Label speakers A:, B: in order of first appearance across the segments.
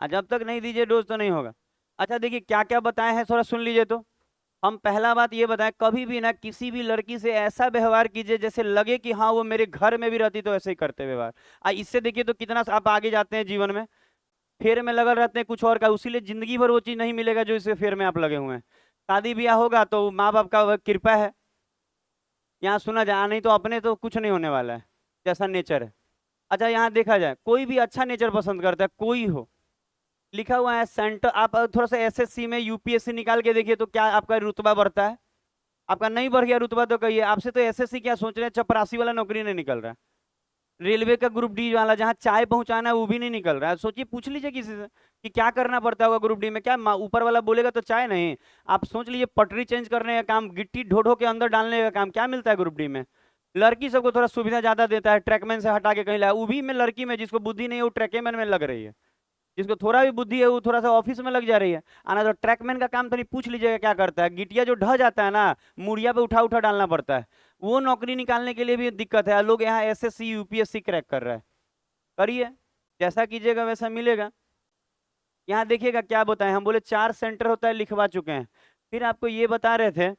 A: जब तक नहीं दीजिए डोज तो नहीं होगा। अच्छा देखिए क्या क्या बताए हैं, थोड़ा सुन लीजिए। तो हम पहला बात ये बताएं, कभी भी ना किसी भी लड़की से ऐसा व्यवहार कीजिए जैसे लगे कि हाँ वो मेरे घर में भी रहती तो ऐसे ही करते व्यवहार। इससे देखिए तो कितना आप आगे जाते हैं जीवन में। फेर में लगल रहते हैं कुछ और का, उसीलिए जिंदगी भर वो चीज नहीं मिलेगा जो इसे फेर में आप लगे हुए हैं। शादी ब्याह होगा तो माँ बाप का कृपा है, यहाँ सुना जाए, नहीं तो अपने तो कुछ नहीं होने वाला है, जैसा नेचर है। अच्छा यहाँ देखा जाए, कोई भी अच्छा नेचर पसंद करता है, कोई हो। लिखा हुआ है सेंटर, आप थोड़ा सा एसएससी में यूपीएससी निकाल के देखिए तो क्या आपका रुतबा बढ़ता है? आपका नहीं बढ़ गया रुतबा तो कहिए। आपसे तो एसएससी क्या सोच रहे हैं, चपरासी वाला नौकरी नहीं निकल रहा है। रेलवे का ग्रुप डी वाला जहाँ चाय पहुंचाना है वो भी नहीं निकल रहा है। सोचिए, पूछ लीजिए किसी से कि क्या करना पड़ता होगा ग्रुप डी में, क्या ऊपर वाला बोलेगा तो चाय नहीं। आप सोच लीजिए, पटरी चेंज करने का काम, गिट्टी ढो ढो के अंदर डालने का काम, क्या मिलता है ग्रुप डी में? लड़की सबको थोड़ा सुविधा ज्यादा देता है, ट्रैकमैन से हटा के कहीं लाया, वो भी में लड़की में जिसको बुद्धि नहीं है वो ट्रैकमैन में लग रही है, जिसको थोड़ा भी बुद्धि है वो थोड़ा सा ऑफिस में लग जा रही है। आना तो ट्रैकमैन का काम तो नहीं, पूछ लीजिएगा क्या करता है। गिटिया जो ढह जाता है ना, मुड़िया पे उठा उठा डालना पड़ता है, वो नौकरी निकालने के लिए भी दिक्कत है। लोग यहाँ एसएससी यूपीएससी क्रैक कर रहा है। करिए, जैसा कीजिएगा वैसा मिलेगा। यहाँ देखिएगा क्या बताएं, हम बोले 4 सेंटर होता है, लिखवा चुके हैं। फिर आपको ये बता रहे थे,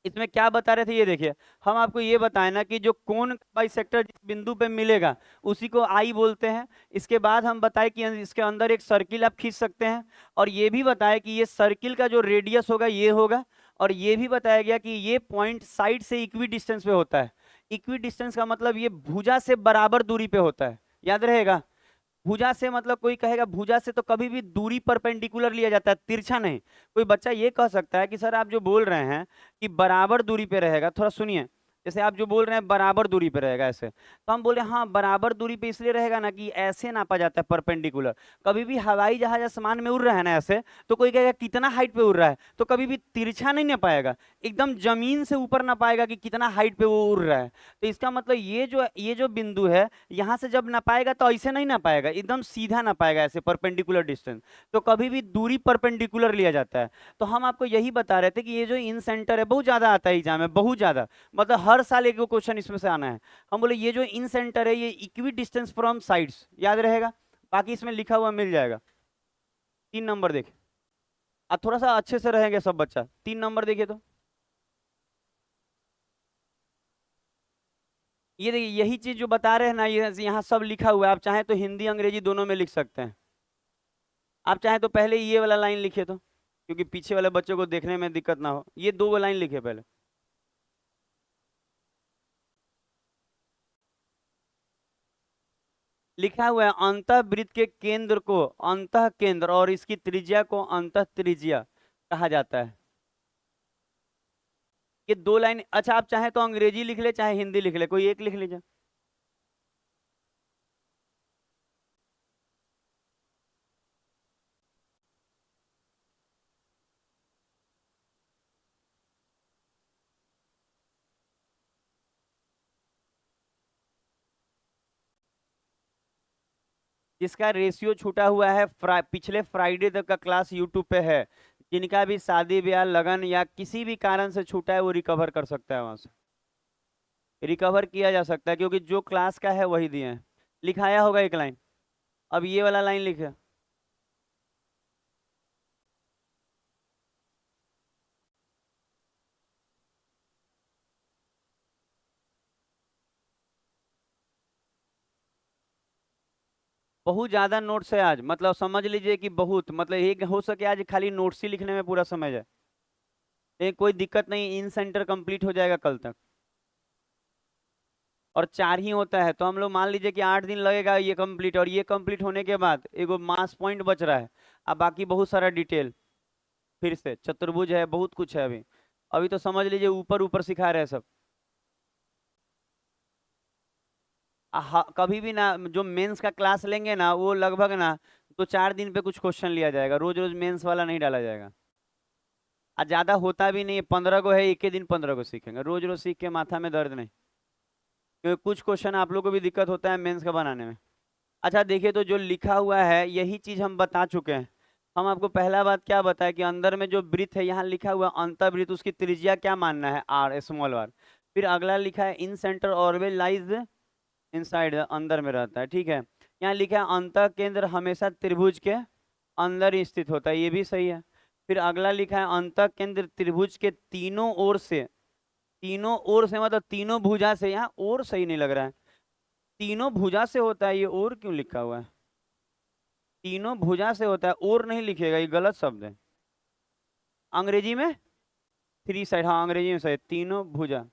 A: इसमें क्या बता रहे थे ये देखिए। हम आपको ये बताएं ना कि जो कोण बाई सेक्टर जिस बिंदु पे मिलेगा उसी को आई बोलते हैं। इसके बाद हम बताए कि इसके अंदर एक सर्किल आप खींच सकते हैं, और ये भी बताया कि ये सर्किल का जो रेडियस होगा ये होगा। और ये भी बताया गया कि ये पॉइंट साइड से इक्वी डिस्टेंस पे होता है। इक्वी डिस्टेंस का मतलब ये भुजा से बराबर दूरी पे होता है, याद रहेगा। भुजा से मतलब, कोई कहेगा भुजा से तो कभी भी दूरी परपेंडिकुलर लिया जाता है, तिरछा नहीं। कोई बच्चा ये कह सकता है कि सर आप जो बोल रहे हैं कि बराबर दूरी पे रहेगा, थोड़ा सुनिए। जैसे आप जो बोल रहे हैं बराबर दूरी पे रहेगा ऐसे, तो हम बोले हाँ बराबर दूरी पे इसलिए रहेगा ना कि ऐसे नापा जाता है परपेंडिकुलर। कभी भी हवाई जहाज आसमान में उड़ रहा है ना ऐसे, तो कोई कहेगा कितना हाइट पे उड़ रहा है, तो कभी भी तिरछा नहीं ना पाएगा, एकदम जमीन से ऊपर ना पाएगा कि कितना हाइट पे वो उड़ रहा है। तो इसका मतलब ये जो बिंदु है, यहाँ से जब नापाएगा तो ऐसे नहीं नापाएगा, एकदम सीधा नापाएगा ऐसे परपेंडिकुलर डिस्टेंस। तो कभी भी दूरी परपेंडिकुलर लिया जाता है। तो हम आपको यही बता रहे थे कि ये जो इन सेंटर है बहुत ज्यादा आता है एग्जाम में, बहुत ज्यादा, मतलब हर साल एक क्वेश्चन इसमें से आना है। हम बोले ये जो इन सेंटर है ये इक्वी डिस्टेंस फ्रॉम साइड्स, याद रहेगा। बाकी इसमें लिखा हुआ मिल जाएगा। 3 नंबर देखे, अब थोड़ा सा अच्छे से रहेंगे सब बच्चा। 3 नंबर देखिए तो, ये देखिए यही चीज जो बता रहे हैं ना, ये यहाँ सब लिखा हुआ है। आप चाहें तो हिंदी अंग्रेजी दोनों में लिख सकते हैं। आप चाहें तो पहले ये वाला लाइन लिखे तो, क्योंकि पीछे वाले बच्चों को देखने में दिक्कत ना हो, ये 2 लाइन लिखे पहले। लिखा हुआ है अंतःवृत्त के केंद्र को अंतः केंद्र और इसकी त्रिज्या को अंतः त्रिज्या कहा जाता है। ये 2 लाइन। अच्छा आप चाहे तो अंग्रेजी लिख ले चाहे हिंदी लिख ले, कोई एक लिख लीजिए। जिसका रेशियो छूटा हुआ है, पिछले फ्राइडे तक का क्लास यूट्यूब पे है। जिनका भी शादी ब्याह लगन या किसी भी कारण से छूटा है वो रिकवर कर सकता है, वहां से रिकवर किया जा सकता है, क्योंकि जो क्लास का है वही दिए हैं। लिखाया होगा 1 लाइन। अब ये वाला लाइन लिखे। बहुत ज्यादा नोट्स है आज, मतलब समझ लीजिए कि बहुत, मतलब एक हो सके आज खाली नोट्स ही लिखने में पूरा समय जाए। लेकिन कोई दिक्कत नहीं, इन सेंटर कंप्लीट हो जाएगा कल तक। और 4 ही होता है, तो हम लोग मान लीजिए कि 8 दिन लगेगा ये कंप्लीट, और ये कंप्लीट होने के बाद एगो मास पॉइंट बच रहा है। अब बाकी बहुत सारा डिटेल, फिर से चतुर्भुज है, बहुत कुछ है अभी। अभी तो समझ लीजिए ऊपर ऊपर सिखा रहे हैं सब। कभी भी ना जो मेंस का क्लास लेंगे ना, वो लगभग ना तो 4 दिन पे कुछ क्वेश्चन लिया जाएगा, रोज रोज मेंस वाला नहीं डाला जाएगा। ज्यादा होता भी नहीं है, 15 को है, एक ही दिन 15 को सीखेंगे, रोज रोज सीख के माथा में दर्द नहीं। क्योंकि कुछ क्वेश्चन आप लोग को भी दिक्कत होता है मेंस का बनाने में। अच्छा देखिए, तो जो लिखा हुआ है यही चीज हम बता चुके हैं। हम आपको पहला बात क्या बताया कि अंदर में जो वृत्त है, यहाँ लिखा हुआ अंतःवृत्त, उसकी त्रिज्या क्या मानना है, आर, स्मॉल आर। फिर अगला लिखा है इन सेंटर ऑलवेज लाइज इनसाइड, अंदर में रहता है, ठीक है। यहाँ लिखा है अंतः केंद्र हमेशा त्रिभुज के अंदर ही स्थित होता है, ये भी सही है। फिर अगला लिखा है अंतःकेंद्र त्रिभुज के तीनों ओर से मतलब तीनों भुजा से, यहाँ और सही नहीं लग रहा है, तीनों भुजा से होता है, ये और क्यों लिखा हुआ है? तीनों भुजा से होता है, और नहीं लिखेगा, ये गलत शब्द है। अंग्रेजी में थ्री साइड, हाँ अंग्रेजी में सही, तीनों भुजा।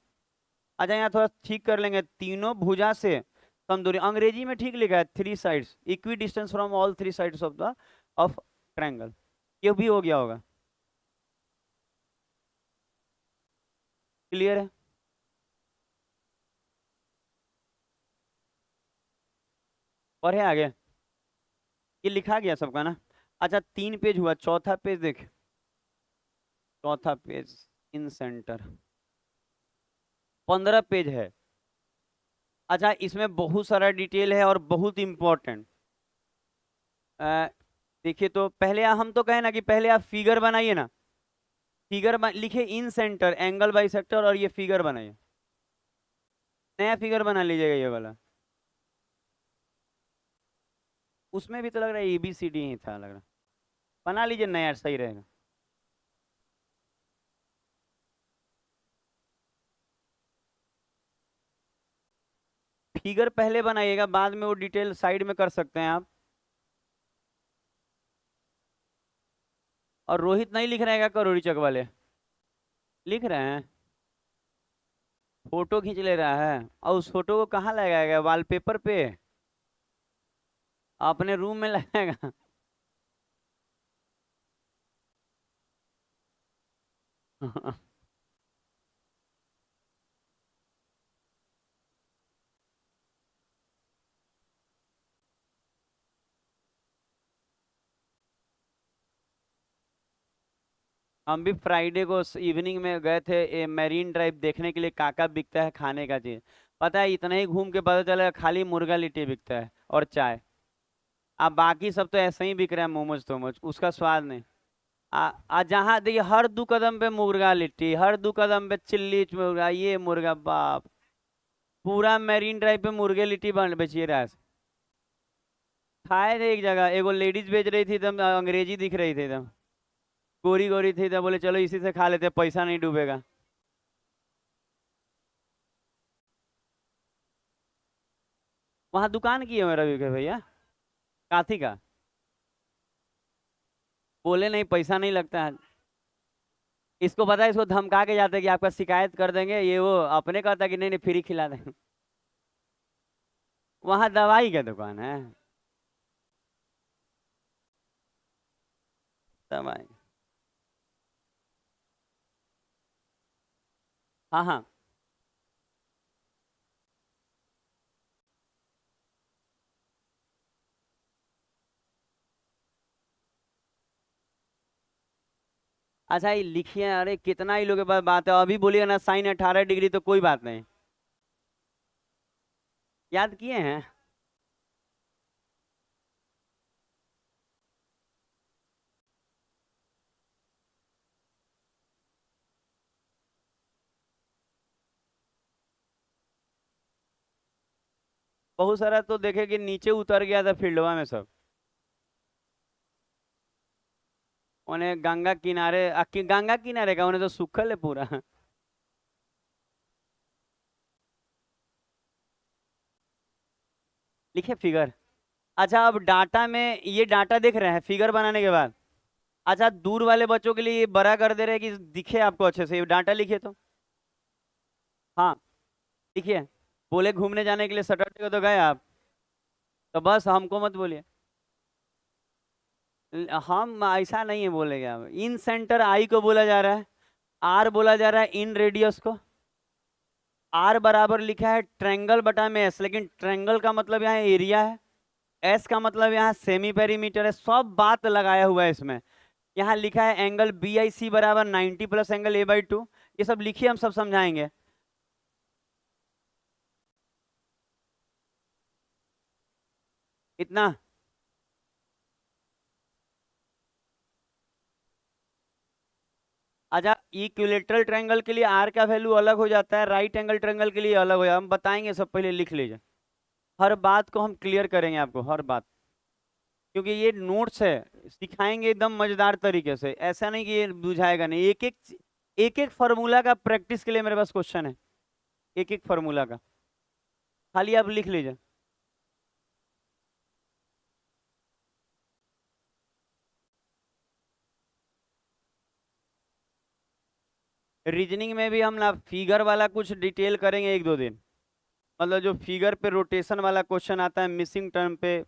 A: अच्छा यहाँ थोड़ा ठीक कर लेंगे, तीनों भुजा से कम दूरी, अंग्रेजी में ठीक लिखा है three sides equi distance from all three sides of triangle, ये भी हो गया होगा। क्लियर है? पढ़े आगे? ये लिखा गया सबका ना? अच्छा 3 पेज हुआ, चौथा पेज देख, चौथा पेज इन सेंटर 15 पेज है। अच्छा इसमें बहुत सारा डिटेल है और बहुत इंपॉर्टेंट। देखिए तो पहले हम तो कहे ना कि पहले आप फिगर बनाइए ना, लिखे इन सेंटर एंगल बाई सेक्टर और ये फिगर बनाइए, नया फिगर बना लीजिएगा ये वाला। उसमें भी तो लग रहा है ABCD ही था लग रहा, बना लीजिए नया, सही रहेगा। फिगर पहले बनाइएगा, बाद में वो डिटेल साइड में कर सकते हैं आप। और रोहित नहीं लिख रहे हैं क्या करोड़ी चक वाले? लिख रहे हैं, फोटो खींच ले रहा है, और उस फोटो को कहाँ लगाएगा, वॉलपेपर पे? अपने रूम में लगाएगा? हम भी फ्राइडे को इवनिंग में गए थे मैरीन ड्राइव देखने के लिए, काका बिकता है खाने का चीज। पता है इतना ही घूम के पता चला खाली मुर्गा लिट्टी बिकता है और चाय। अब बाकी सब तो ऐसे ही बिक रहा है, मोमोज तोमोज, उसका स्वाद नहीं। जहाँ देखिए हर दो कदम पे मुर्गा लिट्टी, हर दो कदम पे चिल्ली मुर्गा, ये मुर्गा बाप, पूरा मैरीन ड्राइव पे मुर्गे लिट्टी बन बेचिए रहा है। खाए थे एक जगह, एगो लेडीज बेच रही थी एकदम अंग्रेजी दिख रही थी एकदम, गोरी गोरी थी, तो बोले चलो इसी से खा लेते, पैसा नहीं डूबेगा। वहां दुकान की है मेरा भी के भैया, काथी का? बोले नहीं पैसा नहीं लगता है। इसको पता है, इसको धमका के जाते हैं कि आपका शिकायत कर देंगे, ये वो अपने कहता है कि नहीं नहीं फ्री खिला देंगे। वहां दवाई का दुकान है, दवाई। हाँ हाँ। अच्छा ये लिखिए, अरे कितना ही लोगों के पास बात है, अभी बोलिए ना साइन 18 डिग्री तो कोई बात नहीं। याद किए हैं? बहुत सारा तो देखे कि नीचे उतर गया था फील्डवा में सब, उन्हें गंगा किनारे गंगा किनारे का उन्हें तो सुखल है पूरा। लिखे फिगर। अच्छा अब डाटा में ये डाटा देख रहे हैं फिगर बनाने के बाद। अच्छा दूर वाले बच्चों के लिए ये बड़ा कर दे रहे हैं कि दिखे आपको अच्छे से, ये डाटा लिखिए तो। हाँ लिखिए। बोले घूमने जाने के लिए सैटरडे को तो गए आप, तो बस हमको मत बोलिए। हम ऐसा नहीं है बोलेंगे, हम इन सेंटर आई को बोला जा रहा है, आर बोला जा रहा है इन रेडियस को। आर बराबर लिखा है ट्रेंगल बटा में एस, लेकिन ट्रेंगल का मतलब यहाँ एरिया है, एस का मतलब यहाँ सेमी पेरीमीटर है, सब बात लगाया हुआ है इसमें। यहाँ लिखा है एंगल BIC बराबर 90 प्लस एंगल A/2, ये सब लिखिए हम सब समझाएंगे। इतना। अच्छा इक्विलेटरल ट्रायंगल के लिए आर का वैल्यू अलग हो जाता है, राइट एंगल ट्रायंगल के लिए अलग हो जाता है, हम बताएंगे सब, पहले लिख लीजिए। हर बात को हम क्लियर करेंगे आपको, हर बात। क्योंकि ये नोट्स है, सिखाएंगे एकदम मजेदार तरीके से, ऐसा नहीं कि ये बुझाएगा नहीं। एक एक फार्मूला का प्रैक्टिस के लिए मेरे पास क्वेश्चन है, एक एक फार्मूला का, खाली आप लिख लीजिए। रीजनिंग में भी हम ना फिगर वाला कुछ डिटेल करेंगे एक दो दिन, मतलब जो फिगर पे रोटेशन वाला क्वेश्चन आता है मिसिंग टर्म पे,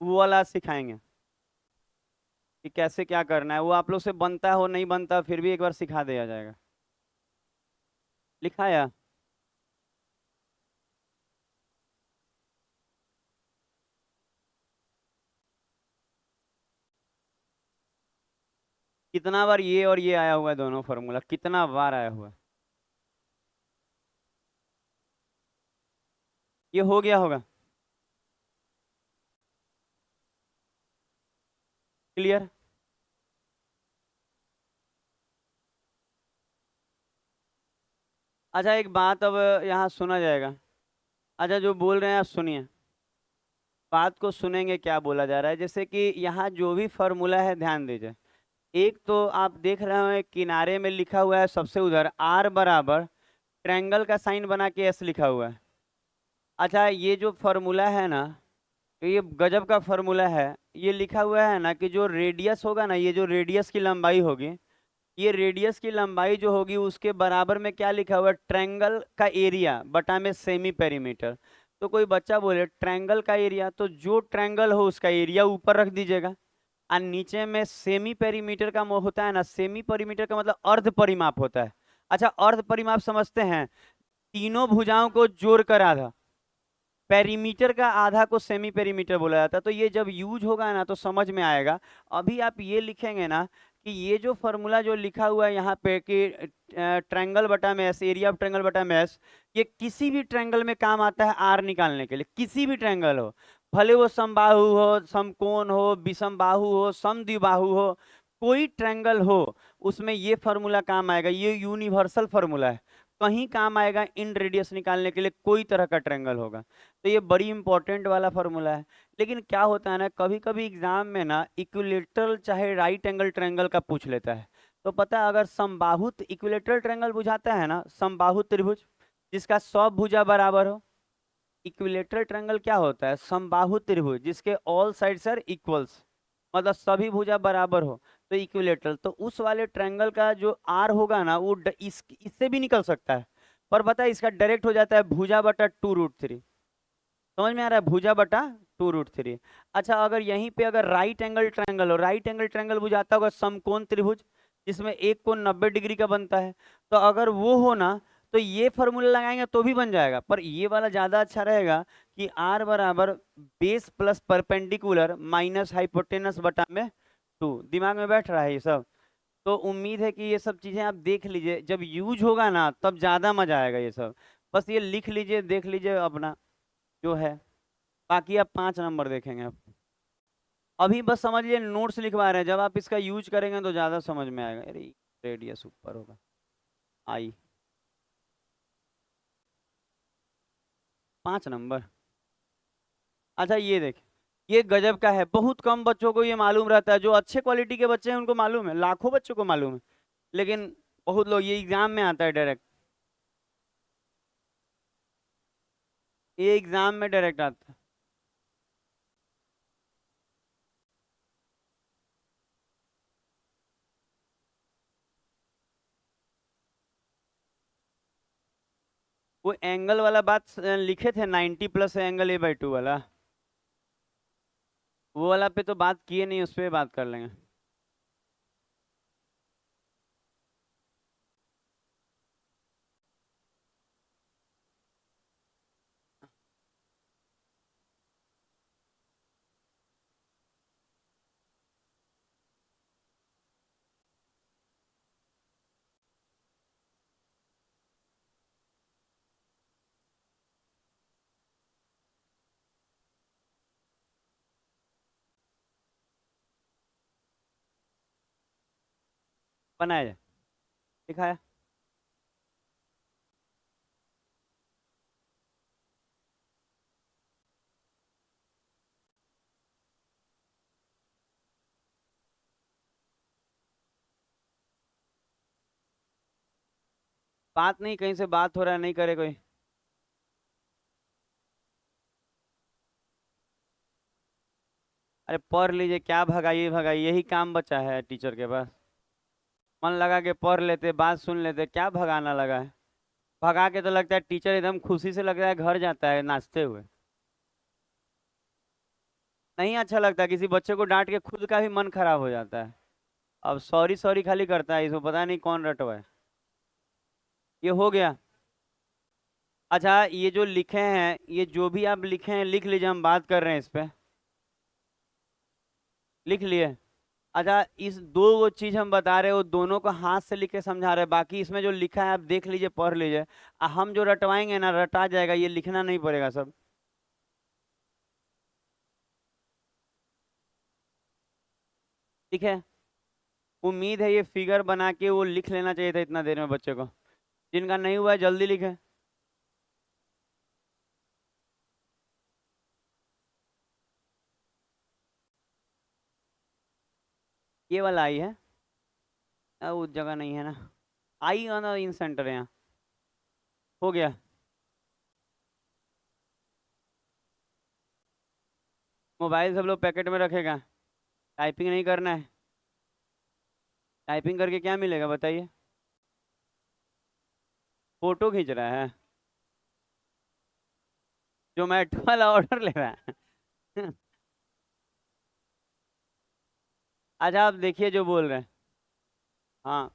A: वो वाला सिखाएंगे कि कैसे क्या करना है। वो आप लोग से बनता हो नहीं बनता, फिर भी एक बार सिखा दिया जाएगा। लिखाया? कितना बार ये और ये आया हुआ है, दोनों फॉर्मूला कितना बार आया हुआ है? ये हो गया होगा क्लियर? अच्छा एक बात अब यहाँ सुना जाएगा। अच्छा जो बोल रहे हैं आप सुनिए, बात को सुनेंगे क्या बोला जा रहा है। जैसे कि यहाँ जो भी फॉर्मूला है ध्यान दीजिए। एक तो आप देख रहे हो किनारे में लिखा हुआ है सबसे उधर आर बराबर ट्रायंगल का साइन बना के एस लिखा हुआ है। अच्छा ये जो फॉर्मूला है ना, ये गजब का फॉर्मूला है। ये लिखा हुआ है ना कि जो रेडियस होगा ना, ये जो रेडियस की लंबाई होगी, ये रेडियस की लंबाई जो होगी उसके बराबर में क्या लिखा हुआ है, ट्रायंगल का एरिया बटा में सेमी पेरीमीटर। तो कोई बच्चा बोले ट्रायंगल का एरिया, तो जो ट्रायंगल हो उसका एरिया ऊपर रख दीजिएगा, और नीचे में सेमी पेरीमीटर का होता है ना, सेमी पेरीमीटर का मतलब अर्ध परिमाप होता है। अच्छा अर्ध परिमाप समझते हैं? तीनों भुजाओं को जोड़ कर आधा, पेरीमीटर का आधा को सेमी पेरीमीटर बोला जाता है। तो ये जब यूज होगा ना तो समझ में आएगा। अभी आप ये लिखेंगे ना कि ये जो फॉर्मूला जो लिखा हुआ है यहाँ पे कि ट्रायंगल बटा में एस, एरिया ऑफ ट्रायंगल बटा में एस, ये किसी भी ट्रायंगल में काम आता है आर निकालने के लिए। किसी भी ट्रायंगल हो, भले वो समबाहु हो, समकोण हो, विषमबाहु हो, समद्विबाहु हो, कोई ट्रायंगल हो, उसमें ये फॉर्मूला काम आएगा। ये यूनिवर्सल फॉर्मूला है, कहीं काम आएगा इन रेडियस निकालने के लिए, कोई तरह का ट्रायंगल होगा। तो ये बड़ी इंपॉर्टेंट वाला फॉर्मूला है। लेकिन क्या होता है ना, कभी कभी एग्जाम में ना इक्विलेटरल चाहे राइट एंगल ट्रायंगल का पूछ लेता है। तो पता है अगर समबाहु इक्विलेटरल ट्रायंगल बुझाता है ना, समबाहु त्रिभुज जिसका सब भुजा बराबर हो। इक्विलेटरल ट्रायंगल क्या होता है, समबाहु त्रिभुज जिसके ऑल साइड्स आर इक्वल्स, मतलब सभी भुजा बराबर हो, तो इक्विलेटरल। तो उस वाले ट्रायंगल का जो आर होगा ना वो इससे भी निकल सकता है, पर पता है इसका डायरेक्ट हो जाता है भुजा बटा 2√3। समझ में आ रहा है, भुजा बटा 2√3। अच्छा अगर यहीं पे अगर राइट एंगल ट्रायंगल हो, राइट एंगल ट्रायंगल बुझाता होगा समकोण त्रिभुज जिसमें एक कोण 90 डिग्री का बनता है, तो अगर वो हो ना तो ये फॉर्मूला लगाएंगे तो भी बन जाएगा। पर ये वाला ज्यादा अच्छा रहेगा कि आर बराबर base plus perpendicular minus hypotenuse बटा में 2। दिमाग में बैठ रहा है ये सब? तो उम्मीद है कि ये सब चीजें आप देख लीजिए, जब यूज होगा ना तब ज्यादा मजा आएगा ये सब। बस ये लिख लीजिए, देख लीजिए अपना जो है, बाकी आप 5 नंबर देखेंगे आप। अभी बस समझिए नोट्स लिखवा रहे हैं, जब आप इसका यूज करेंगे तो ज्यादा समझ में आएगा। अरे रेडियस ऊपर होगा, आई 5 नंबर। अच्छा ये देख, ये गजब का है, बहुत कम बच्चों को ये मालूम रहता है। जो अच्छे क्वालिटी के बच्चे हैं उनको मालूम है, लाखों बच्चों को मालूम है, लेकिन बहुत लोग, ये एग्जाम में आता है डायरेक्ट, ये एग्जाम में डायरेक्ट आता है। वो एंगल वाला बात लिखे थे 90 + एंगल a/2 वाला, वो वाला पे तो बात किए नहीं, उस पर बात कर लेंगे। बनाया जाए, दिखाया। बात नहीं, कहीं से बात हो रहा है, नहीं करे कोई। अरे पढ़ लीजिए, क्या भगाइए भगाइए, यही काम बचा है टीचर के पास। मन लगा के पढ़ लेते, बात सुन लेते, क्या भगाना लगा है। भगा के तो लगता है टीचर एकदम खुशी से लगता है घर जाता है नाचते हुए। नहीं अच्छा लगता, किसी बच्चे को डांट के खुद का भी मन खराब हो जाता है। अब सॉरी सॉरी खाली करता है, इसको पता नहीं कौन रटवा है। ये हो गया। अच्छा ये जो लिखे हैं, ये जो भी आप लिखे हैं लिख लीजिए, हम बात कर रहे हैं इस पे। लिख लिए। अच्छा इस दो वो चीज हम बता रहे हैं, वो दोनों को हाथ से लिख के समझा रहे हैं, बाकी इसमें जो लिखा है आप देख लीजिए, पढ़ लीजिए। हम जो रटवाएंगे ना रटा जाएगा, ये लिखना नहीं पड़ेगा सब। ठीक है। उम्मीद है ये फिगर बना के वो लिख लेना चाहिए था इतना देर में बच्चे को। जिनका नहीं हुआ है जल्दी लिखे। ये वाला आई है। उस जगह नहीं है ना। आई ना इन सेंटर है यहाँ। हो गया। मोबाइल सब लोग पैकेट में रखेगा। टाइपिंग नहीं करना है। टाइपिंग करके क्या मिलेगा बताइए। फोटो खींच रहा है। जोमेटो वाला ऑर्डर ले रहा है। अच्छा आप देखिए जो बोल रहे हैं। हाँ।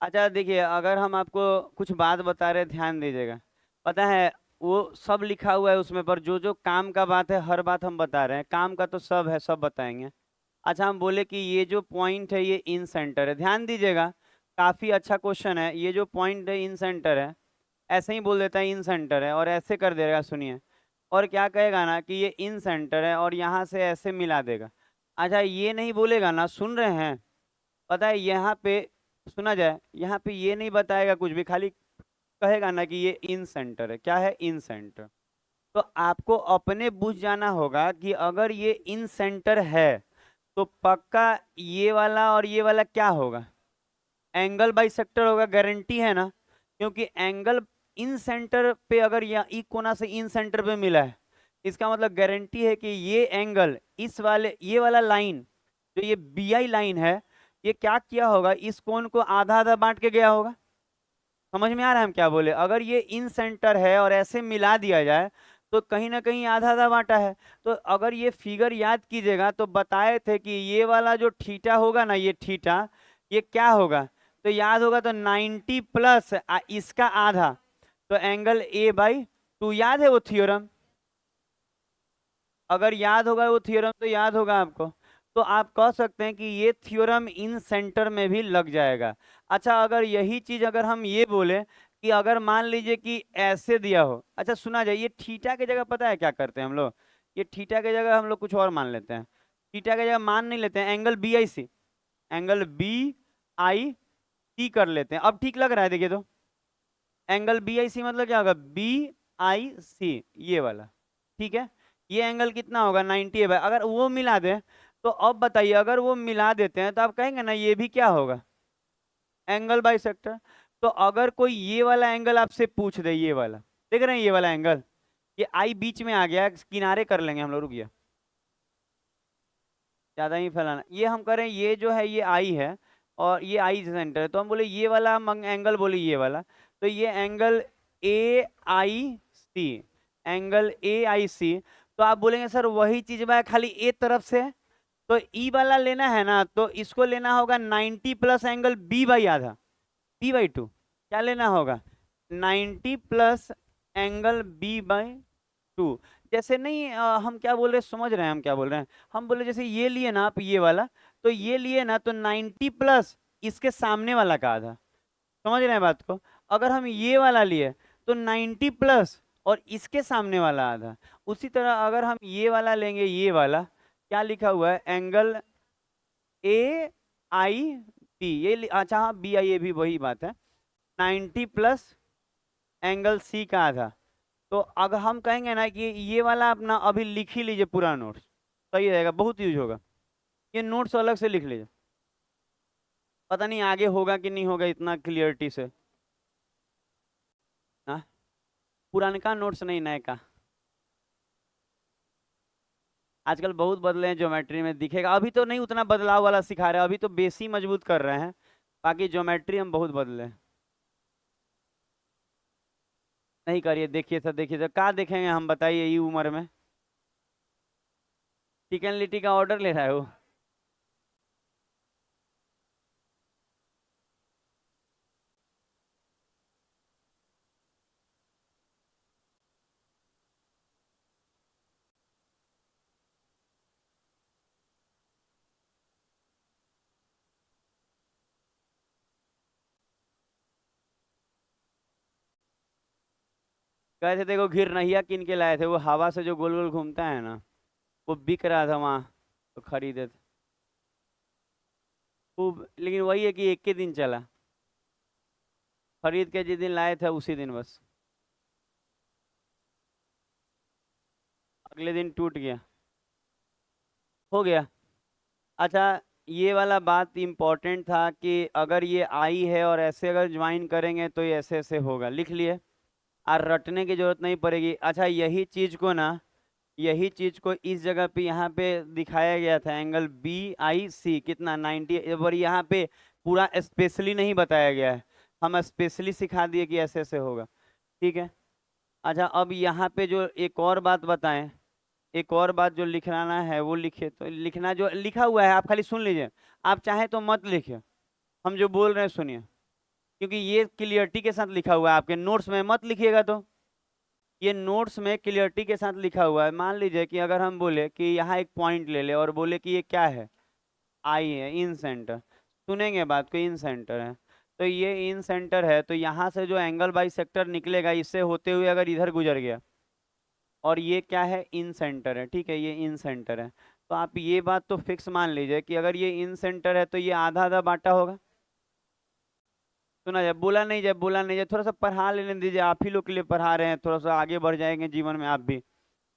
A: अच्छा देखिए, अगर हम आपको कुछ बात बता रहे हैं, ध्यान दीजिएगा। पता है वो सब लिखा हुआ है उसमें, पर जो जो काम का बात है हर बात हम बता रहे हैं, काम का तो सब है, सब बताएंगे। अच्छा हम बोले कि ये जो पॉइंट है ये इन सेंटर है, ध्यान दीजिएगा। काफी अच्छा क्वेश्चन है, ये जो पॉइंट है इन सेंटर है। ऐसे ही बोल देता है इन सेंटर है, और ऐसे कर देगा सुनिए। और क्या कहेगा ना कि ये इन सेंटर है, और यहाँ से ऐसे मिला देगा। अच्छा ये नहीं बोलेगा ना, सुन रहे हैं। पता है यहाँ पे, सुना जाए, यहाँ पे ये नहीं बताएगा कुछ भी, खाली कहेगा ना कि ये इन सेंटर है। क्या है? इन सेंटर। तो आपको अपने बुझ जाना होगा कि अगर ये इन सेंटर है तो पक्का ये वाला और ये वाला क्या होगा? एंगल बाई सेक्टर होगा, गारंटी है ना। क्योंकि एंगल इन सेंटर पे, अगर यहाँ ई कोना से इन सेंटर पे मिला है, इसका मतलब गारंटी है कि ये एंगल इस वाले ये वाला लाइन, जो ये बी आई लाइन है, ये क्या किया होगा, इस कोण को आधा आधा बांट के गया होगा। समझ में आ रहा है हम क्या बोले? अगर ये इन सेंटर है और ऐसे मिला दिया जाए तो कहीं ना कहीं आधा आधा बांटा है। तो अगर ये फिगर याद कीजिएगा तो बताए थे कि ये वाला जो थीटा होगा ना, ये थीटा, ये क्या होगा? तो याद होगा तो 90 प्लस इसका आधा, तो एंगल ए बाई टू। याद है वो थ्योरम? अगर याद होगा वो थ्योरम तो याद होगा आपको। तो आप कह सकते हैं कि ये थ्योरम इन सेंटर में भी लग जाएगा। अच्छा अगर यही चीज अगर हम ये बोले कि अगर मान लीजिए कि ऐसे दिया हो, अच्छा सुना जाए, ये थीटा की जगह पता है क्या करते हैं हम लोग? ये थीटा की जगह हम लोग कुछ और मान लेते हैं। थीटा की जगह मान नहीं लेते हैं, angle B I C, angle B I C कर लेते हैं। अब ठीक लग रहा है देखिए तो। एंगल बी आई सी मतलब क्या होगा? बी आई सी, ये वाला। ठीक है। ये एंगल कितना होगा? 90 है। अगर वो मिला दे तो अब बताइए, अगर वो मिला देते हैं तो आप कहेंगे ना ये भी क्या होगा? Angle by sector. तो अगर कोई ये वाला एंगल आपसे पूछ दे, ये वाला देख रहे हैं, ये वाला एंगल, ये आई बीच में आ गया, किनारे कर लेंगे हम लोग, रुकिए, ज्यादा ही फैलाना। ये हम करें, ये जो है ये आई है, और ये आई सेंटर है, तो हम बोले ये वाला हम एंगल बोले ये वाला। तो ये angle A I C, angle A आई सी। तो आप बोलेंगे सर वही चीज बा खाली ए तरफ से है। तो ई वाला लेना है ना, तो इसको लेना होगा 90 प्लस एंगल बी बाई आधा, बी बाई टू। क्या लेना होगा? 90 plus angle B by two. जैसे नहीं हम क्या बोल रहे हैं, समझ रहे हैं हम क्या बोल रहे हैं? हम बोले जैसे ये लिए ना आप ये वाला, तो ये लिए ना तो 90 प्लस इसके सामने वाला का आधा। समझ रहे हैं बात को? अगर हम ये वाला लिए तो 90 प्लस और इसके सामने वाला आधा। उसी तरह अगर हम ये वाला लेंगे, ये वाला क्या लिखा हुआ है? एंगल ए आई बी, ये अच्छा हाँ बी आई, ये भी वही बात है। 90 प्लस एंगल सी का आधा। तो अगर हम कहेंगे ना कि ये वाला अपना अभी लिख ही लीजिए पूरा नोट्स, सही रहेगा, बहुत यूज होगा। ये नोट्स अलग से लिख लीजिए, पता नहीं आगे होगा कि नहीं होगा इतना क्लियरिटी से। पुरानका नोट्स नहीं, नए का। आजकल बहुत बदले हैं ज्योमेट्री में, दिखेगा अभी तो नहीं उतना बदलाव वाला सिखा रहे हैं, अभी तो बेस ही मजबूत कर रहे हैं, बाकी ज्योमेट्री हम बहुत बदले हैं। नहीं करिए, देखिए सर, देखिए सर, कहाँ देखेंगे हम, बताइए ये उम्र में। चिकन लिट्टी का ऑर्डर ले रहा है वो। कहे थे देखो, घिर नहिया किन के लाए थे, वो हवा से जो गोल गोल घूमता है ना, वो बिक रहा था वहाँ, तो खरीदे थे खूब, लेकिन वही है कि एक के दिन चला, खरीद के जिस दिन लाए थे उसी दिन बस, अगले दिन टूट गया, हो गया। अच्छा, ये वाला बात इम्पोर्टेंट था कि अगर ये आई है और ऐसे अगर ज्वाइन करेंगे तो ये ऐसे ऐसे होगा, लिख लिए, और रटने की जरूरत नहीं पड़ेगी। अच्छा, यही चीज को ना, यही चीज को इस जगह पे यहाँ पे दिखाया गया था, एंगल बी आई सी कितना 90, और यहाँ पे पूरा स्पेशली नहीं बताया गया है, हम स्पेशली सिखा दिए कि ऐसे ऐसे होगा, ठीक है। अच्छा, अब यहाँ पे जो एक और बात बताएं, एक और बात जो लिखना है वो लिखिए, तो लिखना जो लिखा हुआ है आप खाली सुन लीजिए, आप चाहे तो मत लिखिए, हम जो बोल रहे हैं सुनिए, क्योंकि ये क्लियरिटी के साथ लिखा हुआ है, आपके नोट्स में मत लिखिएगा, तो ये नोट्स में क्लियरिटी के साथ लिखा हुआ है। मान लीजिए कि अगर हम बोले कि यहाँ एक पॉइंट ले ले और बोले कि ये क्या है, आई है, इन सेंटर, सुनेंगे बात को, इन सेंटर है, तो ये इन सेंटर है, तो यहाँ से जो एंगल बाई सेक्टर निकलेगा इससे होते हुए अगर इधर गुजर गया, और ये क्या है, इन सेंटर है, ठीक है, ये इन सेंटर है, तो आप ये बात तो फिक्स मान लीजिए कि अगर ये इन सेंटर है तो ये आधा आधा बांटा होगा। सुना जाए, बोला नहीं जाए, बोला नहीं जाए, थोड़ा सा पढ़ा लेने दीजिए, आप ही लोग के लिए पढ़ा रहे हैं, थोड़ा सा आगे बढ़ जाएंगे जीवन में आप भी।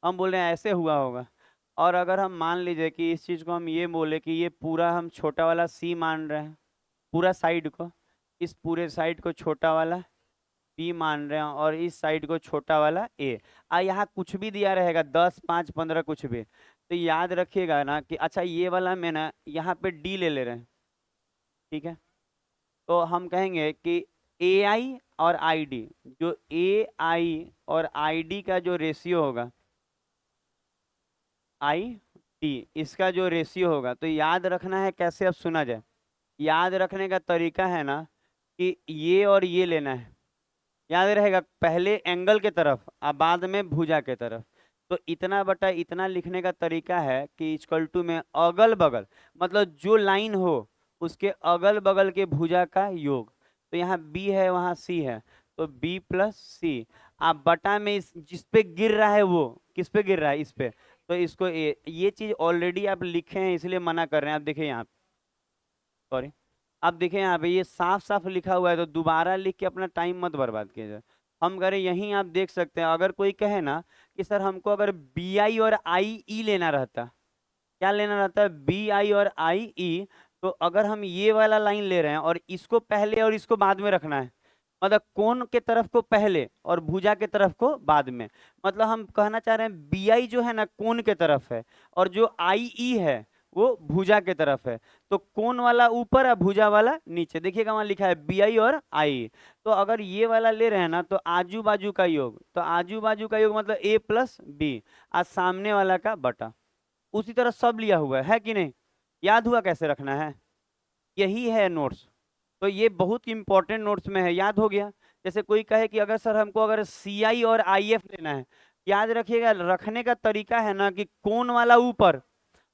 A: हम बोल रहे हैं ऐसे हुआ होगा। और अगर हम मान लीजिए कि इस चीज़ को हम ये बोले कि ये पूरा हम छोटा वाला सी मान रहे हैं, पूरा साइड को, इस पूरे साइड को छोटा वाला बी मान रहे हैं, और इस साइड को छोटा वाला ए, यहाँ कुछ भी दिया रहेगा 10 5 15 कुछ भी, तो याद रखिएगा ना कि अच्छा ये वाला में ना यहाँ पे डी ले ले रहे हैं, ठीक है, तो हम कहेंगे कि ए आई और आई डी, जो ए आई और आई डी का जो रेशियो होगा, आई डी, इसका जो रेशियो होगा, तो याद रखना है कैसे, अब सुना जाए, याद रखने का तरीका है ना कि ये और ये लेना है, याद रहेगा, पहले एंगल के तरफ और बाद में भुजा के तरफ, तो इतना बटा इतना लिखने का तरीका है कि इक्वल टू में अगल बगल, मतलब जो लाइन हो उसके अगल बगल के भुजा का योग, तो यहाँ बी है वहाँ सी है, तो बी प्लस सी, आप बटा में इस जिस पे गिर रहा है वो, किस पे गिर रहा है, इस पे, तो इसको ये चीज ऑलरेडी आप लिखे हैं इसलिए मना कर रहे हैं, आप देखिए यहाँ, सॉरी, अब देखें यहाँ पे ये साफ साफ लिखा हुआ है, तो दोबारा लिख के अपना टाइम मत बर्बाद कीजिए, हम करें यहीं आप देख सकते हैं, अगर कोई कहे ना कि सर हमको अगर बी आई और आई ई लेना रहता, क्या लेना रहता है, बी आई और आई ई, तो अगर हम ये वाला लाइन ले रहे हैं और इसको पहले और इसको बाद में रखना है, मतलब कोण के तरफ को पहले और भुजा के तरफ को बाद में, मतलब हम कहना चाह रहे हैं बी आई जो है ना कोण के तरफ है, और जो आई ई है वो भुजा के तरफ है, तो कोण वाला ऊपर और भुजा वाला नीचे, देखिएगा वहां लिखा है बी आई और आई, तो अगर ये वाला ले रहे हैं ना तो आजू बाजू का योग, तो आजू बाजू का योग मतलब ए प्लस बी, आज सामने वाला का बटा, उसी तरह सब लिया हुआ है कि नहीं, याद हुआ कैसे रखना है, यही है नोट्स, तो ये बहुत इंपॉर्टेंट नोट्स में है, याद हो गया। जैसे कोई कहे कि अगर सर हमको अगर सी आई और आई एफ लेना है, याद रखिएगा, रखने का तरीका है ना कि कोण वाला ऊपर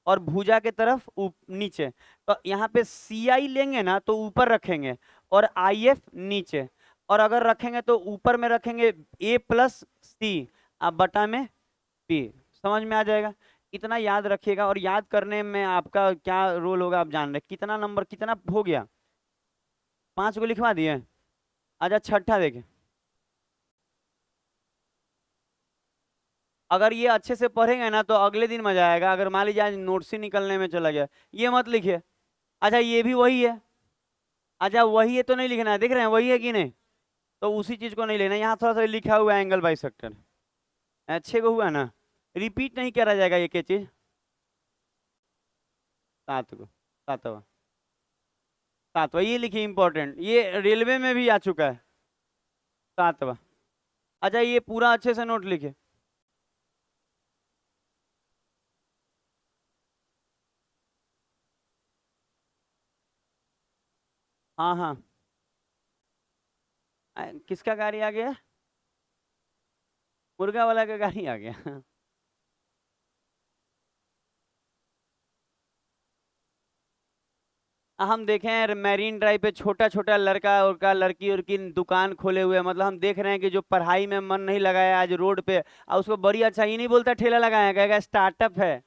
A: और भुजा के तरफ नीचे, तो यहाँ पे सी आई लेंगे ना तो ऊपर रखेंगे और आई एफ नीचे, और अगर रखेंगे तो ऊपर में रखेंगे ए प्लस सी, अब बटा में बी, समझ में आ जाएगा, इतना याद रखिएगा, और याद करने में आपका क्या रोल होगा आप जान रहे, कितना नंबर कितना हो गया, 5 को लिखवा दिए। अच्छा, छठा देखें, अगर ये अच्छे से पढ़ेंगे ना तो अगले दिन मजा आएगा, अगर मान लीजिए आज नोट्स ही निकलने में चला गया, ये मत लिखिए, अच्छा ये भी वही है, अच्छा वही है तो नहीं लिखना है, देख रहे हैं वही है कि नहीं, तो उसी चीज को नहीं लेना, यहाँ थोड़ा सा लिखा हुआ है एंगल बाइसेक्टर, अच्छे को हुआ ना, रिपीट नहीं करा जाएगा एक ही चीज। सात को, सातवा, सातवा ये लिखिए इंपॉर्टेंट, ये रेलवे में भी आ चुका है, सातवा। अच्छा ये पूरा अच्छे से नोट लिखे। हाँ हाँ, किसका गाड़ी आ गया? मुर्गा वाला का गाड़ी आ गया। हम देखे हैं मैरीन ड्राइव पे छोटा छोटा लड़का और का लड़की और की दुकान खोले हुए हैं। मतलब हम देख रहे हैं कि जो पढ़ाई में मन नहीं लगाया आज रोड पे, और उसको बड़ी अच्छा ही नहीं बोलता ठेला लगाया, कहेगा स्टार्टअप है,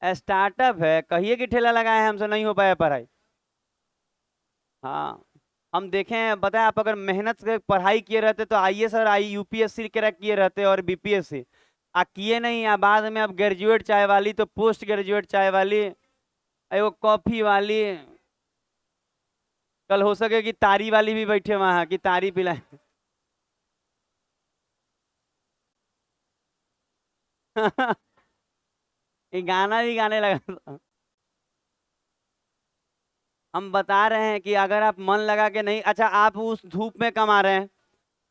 A: स्टार्टअप है, कहिए कि ठेला लगाए हैं, हमसे नहीं हो पाया पढ़ाई। हाँ, हम देखे हैं, बताए आप अगर मेहनत से पढ़ाई किए रहते तो आईएएस और आई यूपीएससी क्रैक किए रहते और बीपीएससी, आ किए नहीं, आ बाद में अब ग्रेजुएट चाय वाली तो पोस्ट ग्रेजुएट चाय वाली, वो कॉफी वाली, कल हो सके कि तारी वाली भी बैठे वहां कि तारी पिलाए। ये गाना भी गाने लगा। हम बता रहे हैं कि अगर आप मन लगा के नहीं, अच्छा आप उस धूप में कमा रहे हैं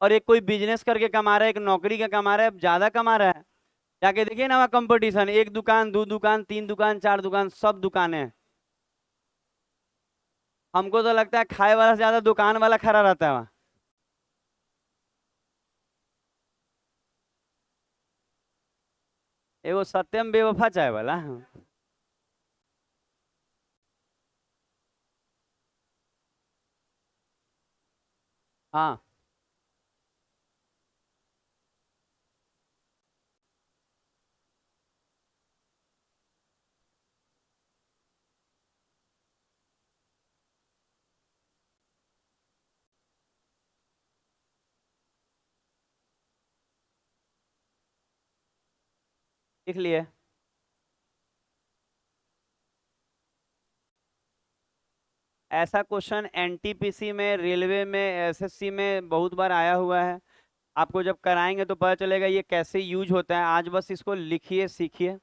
A: और एक कोई बिजनेस करके कमा रहा है, एक नौकरी का कमा रहा है, अब ज्यादा कमा रहा है, जाके देखिए ना वहाँ कंपटीशन, एक दुकान, दो दुकान, तीन दुकान, चार दुकान, सब दुकानें हैं। हमको तो लगता है खाए वाला से ज्यादा दुकान वाला खड़ा रहता है वहाँ। ये वो सत्यम बेवफा चाय वाला। हाँ, लिख लिए। ऐसा क्वेश्चन एनटीपीसी में, रेलवे में, एसएससी में बहुत बार आया हुआ है। आपको जब कराएंगे तो पता चलेगा ये कैसे यूज होता है, आज बस इसको लिखिए सीखिए।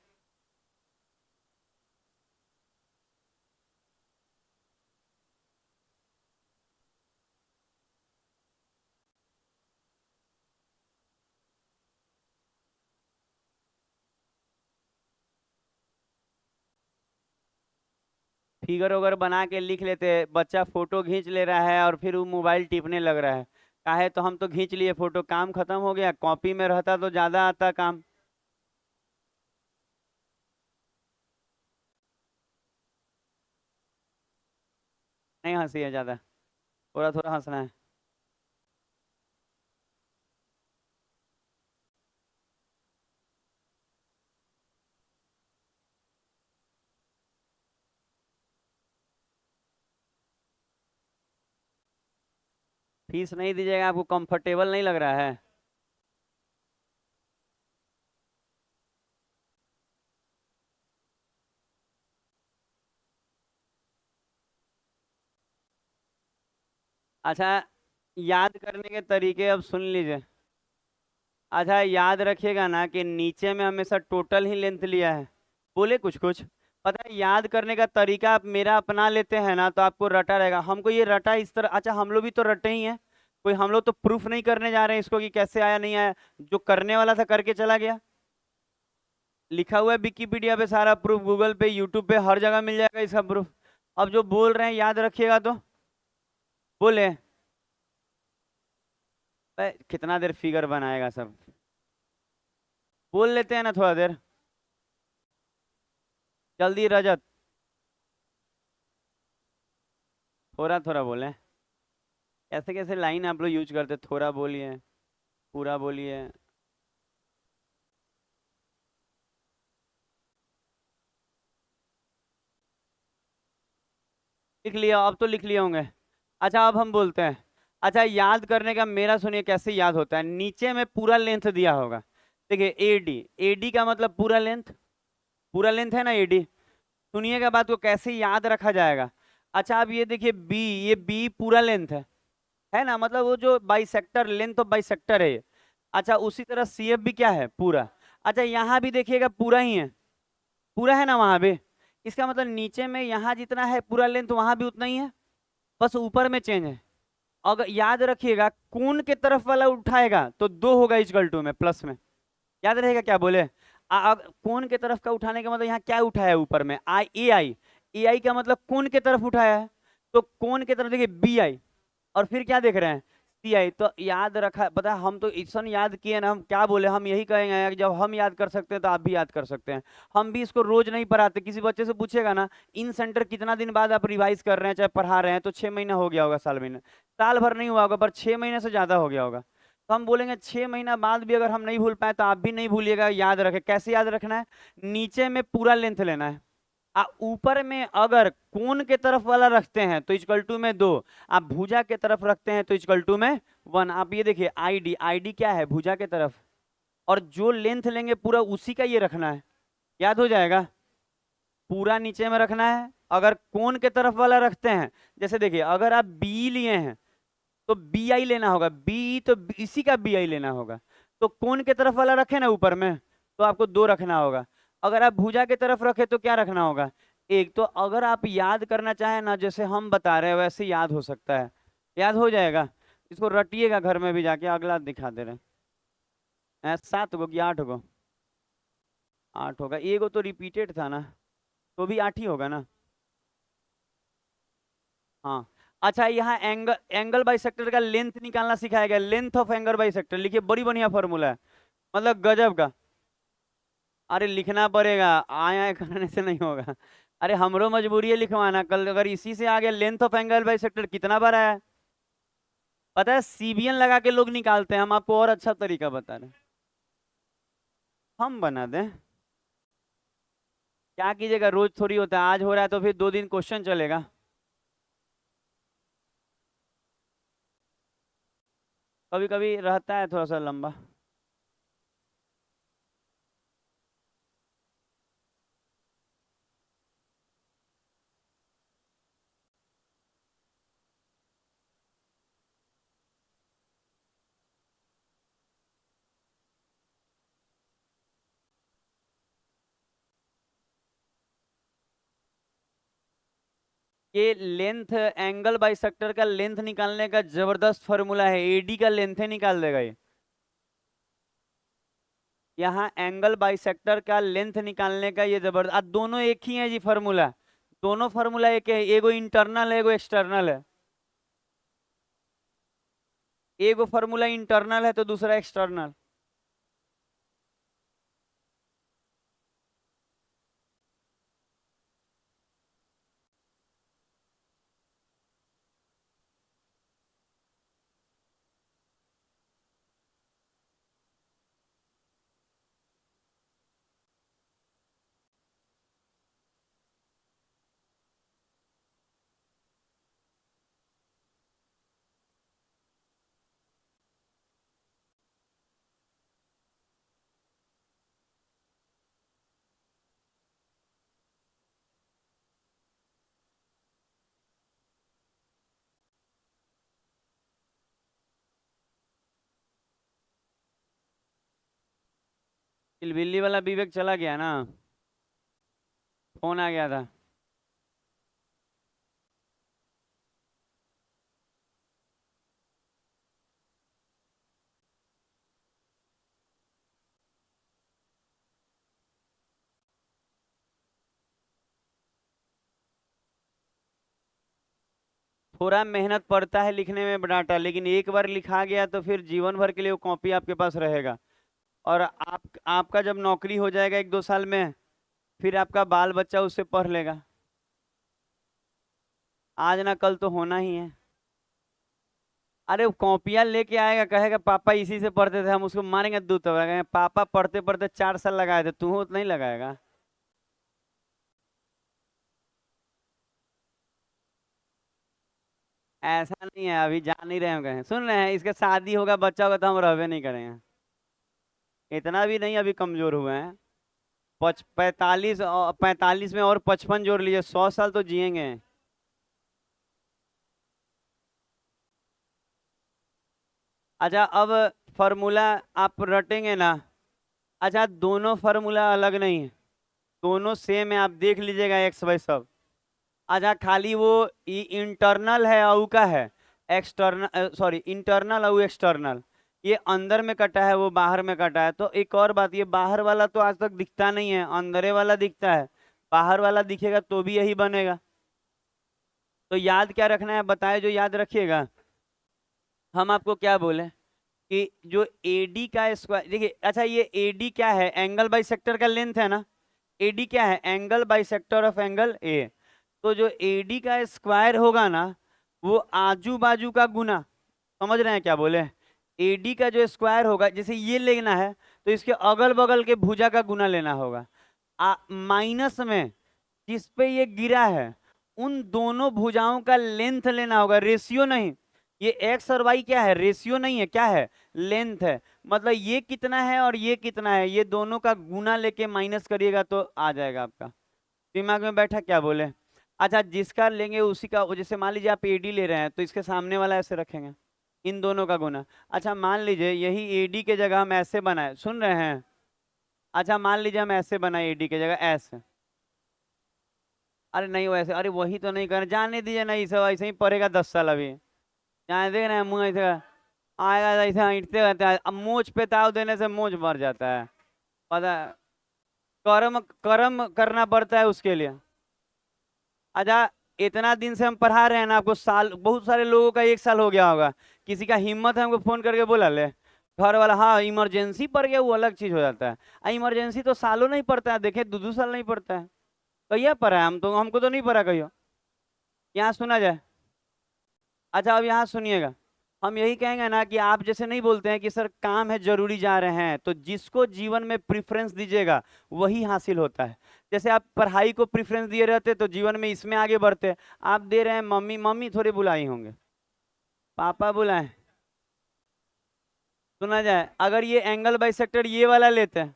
A: फिगर वगर बना के लिख लेते हैं, बच्चा फोटो खींच ले रहा है और फिर वो मोबाइल टिपने लग रहा है, काहे तो हम तो खींच लिए फोटो, काम खत्म हो गया, कॉपी में रहता तो ज्यादा आता काम। नहीं हंसी है ज्यादा, थोड़ा थोड़ा हंसना है। फीस नहीं दीजिएगा, आपको कंफर्टेबल नहीं लग रहा है? अच्छा, याद करने के तरीके अब सुन लीजिए। अच्छा याद रखिएगा ना कि नीचे में हमेशा टोटल ही लेंथ लिया है, बोले कुछ कुछ। पता है याद करने का तरीका आप मेरा अपना लेते हैं ना तो आपको रटा रहेगा, हमको ये रटा इस तरह, अच्छा हम लोग भी तो रटे ही हैं, कोई हम लोग तो प्रूफ नहीं करने जा रहे हैं इसको कि कैसे आया नहीं आया, जो करने वाला था करके चला गया। लिखा हुआ है विकिपीडिया पे सारा प्रूफ, गूगल पे, यूट्यूब पे, हर जगह मिल जाएगा इसका प्रूफ। अब जो बोल रहे हैं याद रखिएगा तो बोले, कितना देर फिगर बनाएगा सब, बोल लेते हैं ना थोड़ा देर, जल्दी रजत, थोड़ा थोड़ा बोले। कैसे कैसे लाइन आप लोग यूज करते, थोड़ा बोलिए, पूरा बोलिए। लिख लिया, अब तो लिख लिए होंगे। अच्छा अब हम बोलते हैं, अच्छा याद करने का मेरा सुनिए कैसे याद होता है, नीचे में पूरा लेंथ दिया होगा, देखिए एडी, एडी का मतलब पूरा लेंथ, पूरा लेंथ है ना एडी। सुनिएगा बात को कैसे याद रखा जाएगा। अच्छा अब ये देखिए बी, ये बी पूरा लेंथ है, है ना, मतलब वो जो बाइसेक्टर, लेंथ ऑफ बाइसेक्टर है ये। अच्छा उसी तरह सीएफ भी क्या है, पूरा। अच्छा यहाँ भी देखिएगा पूरा ही है, पूरा है ना वहां पे। इसका मतलब नीचे में यहाँ जितना है पूरा लेंथ वहां भी उतना ही है, बस ऊपर में चेंज है। अगर याद रखिएगा कोण के तरफ वाला उठाएगा तो 2 होगा इक्वल टू में प्लस में, याद रहेगा क्या बोले। कोण के तरफ का उठाने का मतलब यहाँ क्या उठाया है ऊपर में, आई ए आई, ए आई का मतलब कोण के तरफ उठाया है, तो कोण के तरफ देखिए बी आई, और फिर क्या देख रहे हैं, सी आई। तो याद रखा, पता है हम तो इसन याद किए ना, हम क्या बोले, हम यही कहेंगे कि जब हम याद कर सकते हैं तो आप भी याद कर सकते हैं। हम भी इसको रोज नहीं पढ़ाते, किसी बच्चे से पूछेगा ना इन सेंटर कितना दिन बाद आप रिवाइज कर रहे हैं चाहे पढ़ा रहे हैं, तो 6 महीना हो गया होगा, साल महीने, साल भर नहीं हुआ होगा पर 6 महीने से ज्यादा हो गया होगा। तो हम बोलेंगे 6 महीना बाद भी अगर हम नहीं भूल पाए तो आप भी नहीं भूलिएगा, याद रखें। कैसे याद रखना है, नीचे में पूरा लेंथ लेना है, ऊपर में अगर कोण के तरफ वाला रखते हैं तो इक्वल टू में 2, आप भुजा के तरफ रखते हैं तो इक्वल टू में 1। आप ये देखिए आईडी, आईडी क्या है, भुजा के तरफ, और जो लेंथ लेंगे पूरा उसी का ये रखना है, याद हो जाएगा। पूरा नीचे में रखना है, अगर कोण के तरफ वाला रखते हैं, जैसे देखिए अगर आप बी लिए हैं तो बी आई लेना होगा, बी तो इसी का बी आई लेना होगा। तो कोण के तरफ वाला रखे ना ऊपर में, तो आपको 2 रखना होगा। अगर आप भुजा की तरफ रखे तो क्या रखना होगा, 1। तो अगर आप याद करना चाहें ना, जैसे हम बता रहे हैं वैसे याद हो सकता है, याद हो जाएगा। इसको रटिएगा घर में भी जाके, अगला दिखा दे रहे हैं। 7 गो कि 8 गो, 8 होगा, एगो तो रिपीटेड था ना, तो भी 8 ही होगा ना। हाँ। अच्छा यहाँ एंगल, एंगल बाइसेक्टर का लेंथ निकालना सिखाया गया, लेंथ ऑफ एंगल बाइसेक्टर लिखिए, बड़ी बढ़िया फॉर्मूला है, मतलब गजब का। अरे लिखना पड़ेगा, आए आए करने से नहीं होगा। अरे हमरो मजबूरी है लिखवाना, कल अगर इसी से आ गया लेंथ ऑफ एंगल बाइसेक्टर कितना बार आया है? पता है सीबीएन लगा के लोग निकालते हैं, हम आपको और अच्छा तरीका बता रहे हैं। हम बना दें, क्या कीजिएगा, रोज थोड़ी होता है, आज हो रहा है तो फिर 2 दिन क्वेश्चन चलेगा। कभी कभी रहता है थोड़ा सा लंबा। ये लेंथ, एंगल बाइसेक्टर का लेंथ निकालने का जबरदस्त फॉर्मूला है, एडी का लेंथ ही निकाल देगा ये। यहाँ एंगल बाइसेक्टर का लेंथ निकालने का ये जबरदस्त, दोनों एक ही है जी फॉर्मूला, दोनों फॉर्मूला एक है, एगो इंटरनल है एगो एक्सटर्नल है। एगो फॉर्मूला इंटरनल है तो दूसरा एक्सटर्नल। चिलबिल्ली वाला विवेक चला गया ना, फोन आ गया था। थोड़ा मेहनत पड़ता है लिखने में डाटा, लेकिन एक बार लिखा गया तो फिर जीवन भर के लिए वो कॉपी आपके पास रहेगा। और आपका जब नौकरी हो जाएगा 1-2 साल में, फिर आपका बाल बच्चा उससे पढ़ लेगा, आज ना कल तो होना ही है। अरे वो कॉपियां लेके आएगा, कहेगा पापा इसी से पढ़ते थे, हम उसको मारेंगे दूध तब कहेंगे पापा पढ़ते पढ़ते 4 साल लगाए थे, तू उतना ही लगाएगा। ऐसा नहीं है, अभी जान नहीं रहे हैं कहीं, सुन रहे हैं इसका शादी होगा बच्चा होगा तो हम रहबे नहीं करेंगे, इतना भी नहीं अभी कमजोर हुए हैं। 45 में और 55 जोड़ लीजिए, 100 साल तो जिएंगे। अच्छा अब फॉर्मूला आप रटेंगे ना। अच्छा दोनों फार्मूला अलग नहीं है, दोनों सेम है, आप देख लीजिएगा एक्स वाई सब। अच्छा खाली वो इंटरनल है और का है एक्सटर्नल, सॉरी इंटरनल और एक्सटर्नल, ये अंदर में कटा है वो बाहर में कटा है। तो एक और बात, ये बाहर वाला तो आज तक दिखता नहीं है, अंदरे वाला दिखता है। बाहर वाला दिखेगा तो भी यही बनेगा। तो याद क्या रखना है बताए, जो याद रखिएगा। हम आपको क्या बोले कि जो एडी का स्क्वायर, देखिए अच्छा ये एडी क्या है, एंगल बाई सेक्टर का लेंथ है ना। एडी क्या है, angle by sector of angle A. तो जो एडी का स्क्वायर होगा ना, वो आजू बाजू का गुना, समझ रहे हैं क्या बोले। एडी का जो स्क्वायर होगा, जैसे ये लेना है तो इसके अगल बगल के भुजा का गुना लेना होगा। माइनस में जिस पे ये गिरा है उन दोनों भुजाओं का लेंथ लेना होगा, रेशियो नहीं। ये एक्स और वाई क्या है, रेशियो नहीं है, क्या है, लेंथ है। मतलब ये कितना है और ये कितना है, ये दोनों का गुना लेके माइनस करिएगा तो आ जाएगा आपका। दिमाग में बैठा क्या बोले। अच्छा जिसका लेंगे उसी का, जैसे मान लीजिए आप एडी ले रहे हैं तो इसके सामने वाला ऐसे रखेंगे, इन दोनों का गुना। अच्छा मान लीजिए यही एडी के जगह हम ऐसे बनाए, सुन रहे हैं। अच्छा मान लीजिए हम ऐसे बनाए एडी के जगह ऐसे। अरे नहीं वैसे, अरे वही तो नहीं कर, जाने दीजिए ना, इसे ऐसे ही पड़ेगा 10 साल अभी। जाने देख रहे हैं मुंह ऐसे आएगा, ऐसे ईटते रहते हैं, अब मोच पे ताव देने से मोच भर जाता है। पता है, कर्म कर्म करना पड़ता है उसके लिए। अच्छा इतना दिन से हम पढ़ा रहे हैं ना आपको, साल बहुत सारे लोगों का 1 साल हो गया होगा, किसी का हिम्मत है हमको फोन करके बोला ले घर वाला, हाँ इमरजेंसी पड़ गया, वो अलग चीज हो जाता है। इमरजेंसी तो सालों नहीं पड़ता है, देखे 2-2 साल नहीं पड़ता है। कहिया पढ़ा है, हम तो, हमको तो नहीं पढ़ा कहियो। यहाँ सुना जाए। अच्छा अब यहाँ सुनिएगा, हम यही कहेंगे ना कि आप जैसे नहीं बोलते हैं कि सर काम है जरूरी जा रहे हैं, तो जिसको जीवन में प्रेफरेंस दीजिएगा वही हासिल होता है। जैसे आप पढ़ाई को प्रेफरेंस दिए रहते तो जीवन में इसमें आगे बढ़ते। आप दे रहे हैं मम्मी, मम्मी थोड़ी बुलाई होंगे, पापा बुलाए। सुना जाए, अगर ये एंगल बाइसेक्टर ये वाला लेते हैं,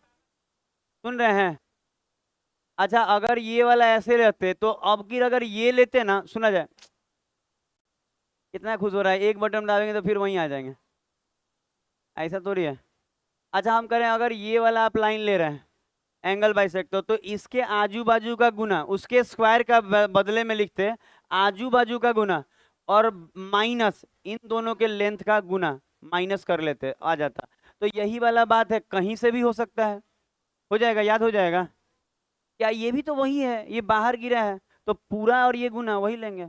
A: सुन रहे हैं। अच्छा अगर ये वाला ऐसे लेते तो अब की अगर ये लेते ना, सुना जाए, कितना खुश हो रहा है, एक बटन डालेंगे तो फिर वहीं आ जाएंगे, ऐसा थोड़ी है। अच्छा हम करें, अगर ये वाला आप लाइन ले रहे हैं एंगल बाइसेक्टर, तो इसके आजू बाजू का गुना उसके स्क्वायर का बदले में लिखते हैं आजू बाजू का गुना, और माइनस इन दोनों के लेंथ का गुना, माइनस कर लेते आ जाता। तो यही वाला बात है, कहीं से भी हो सकता है, हो जाएगा, याद हो जाएगा। क्या ये भी तो वही है, ये बाहर गिरा है तो पूरा और ये गुना वही लेंगे,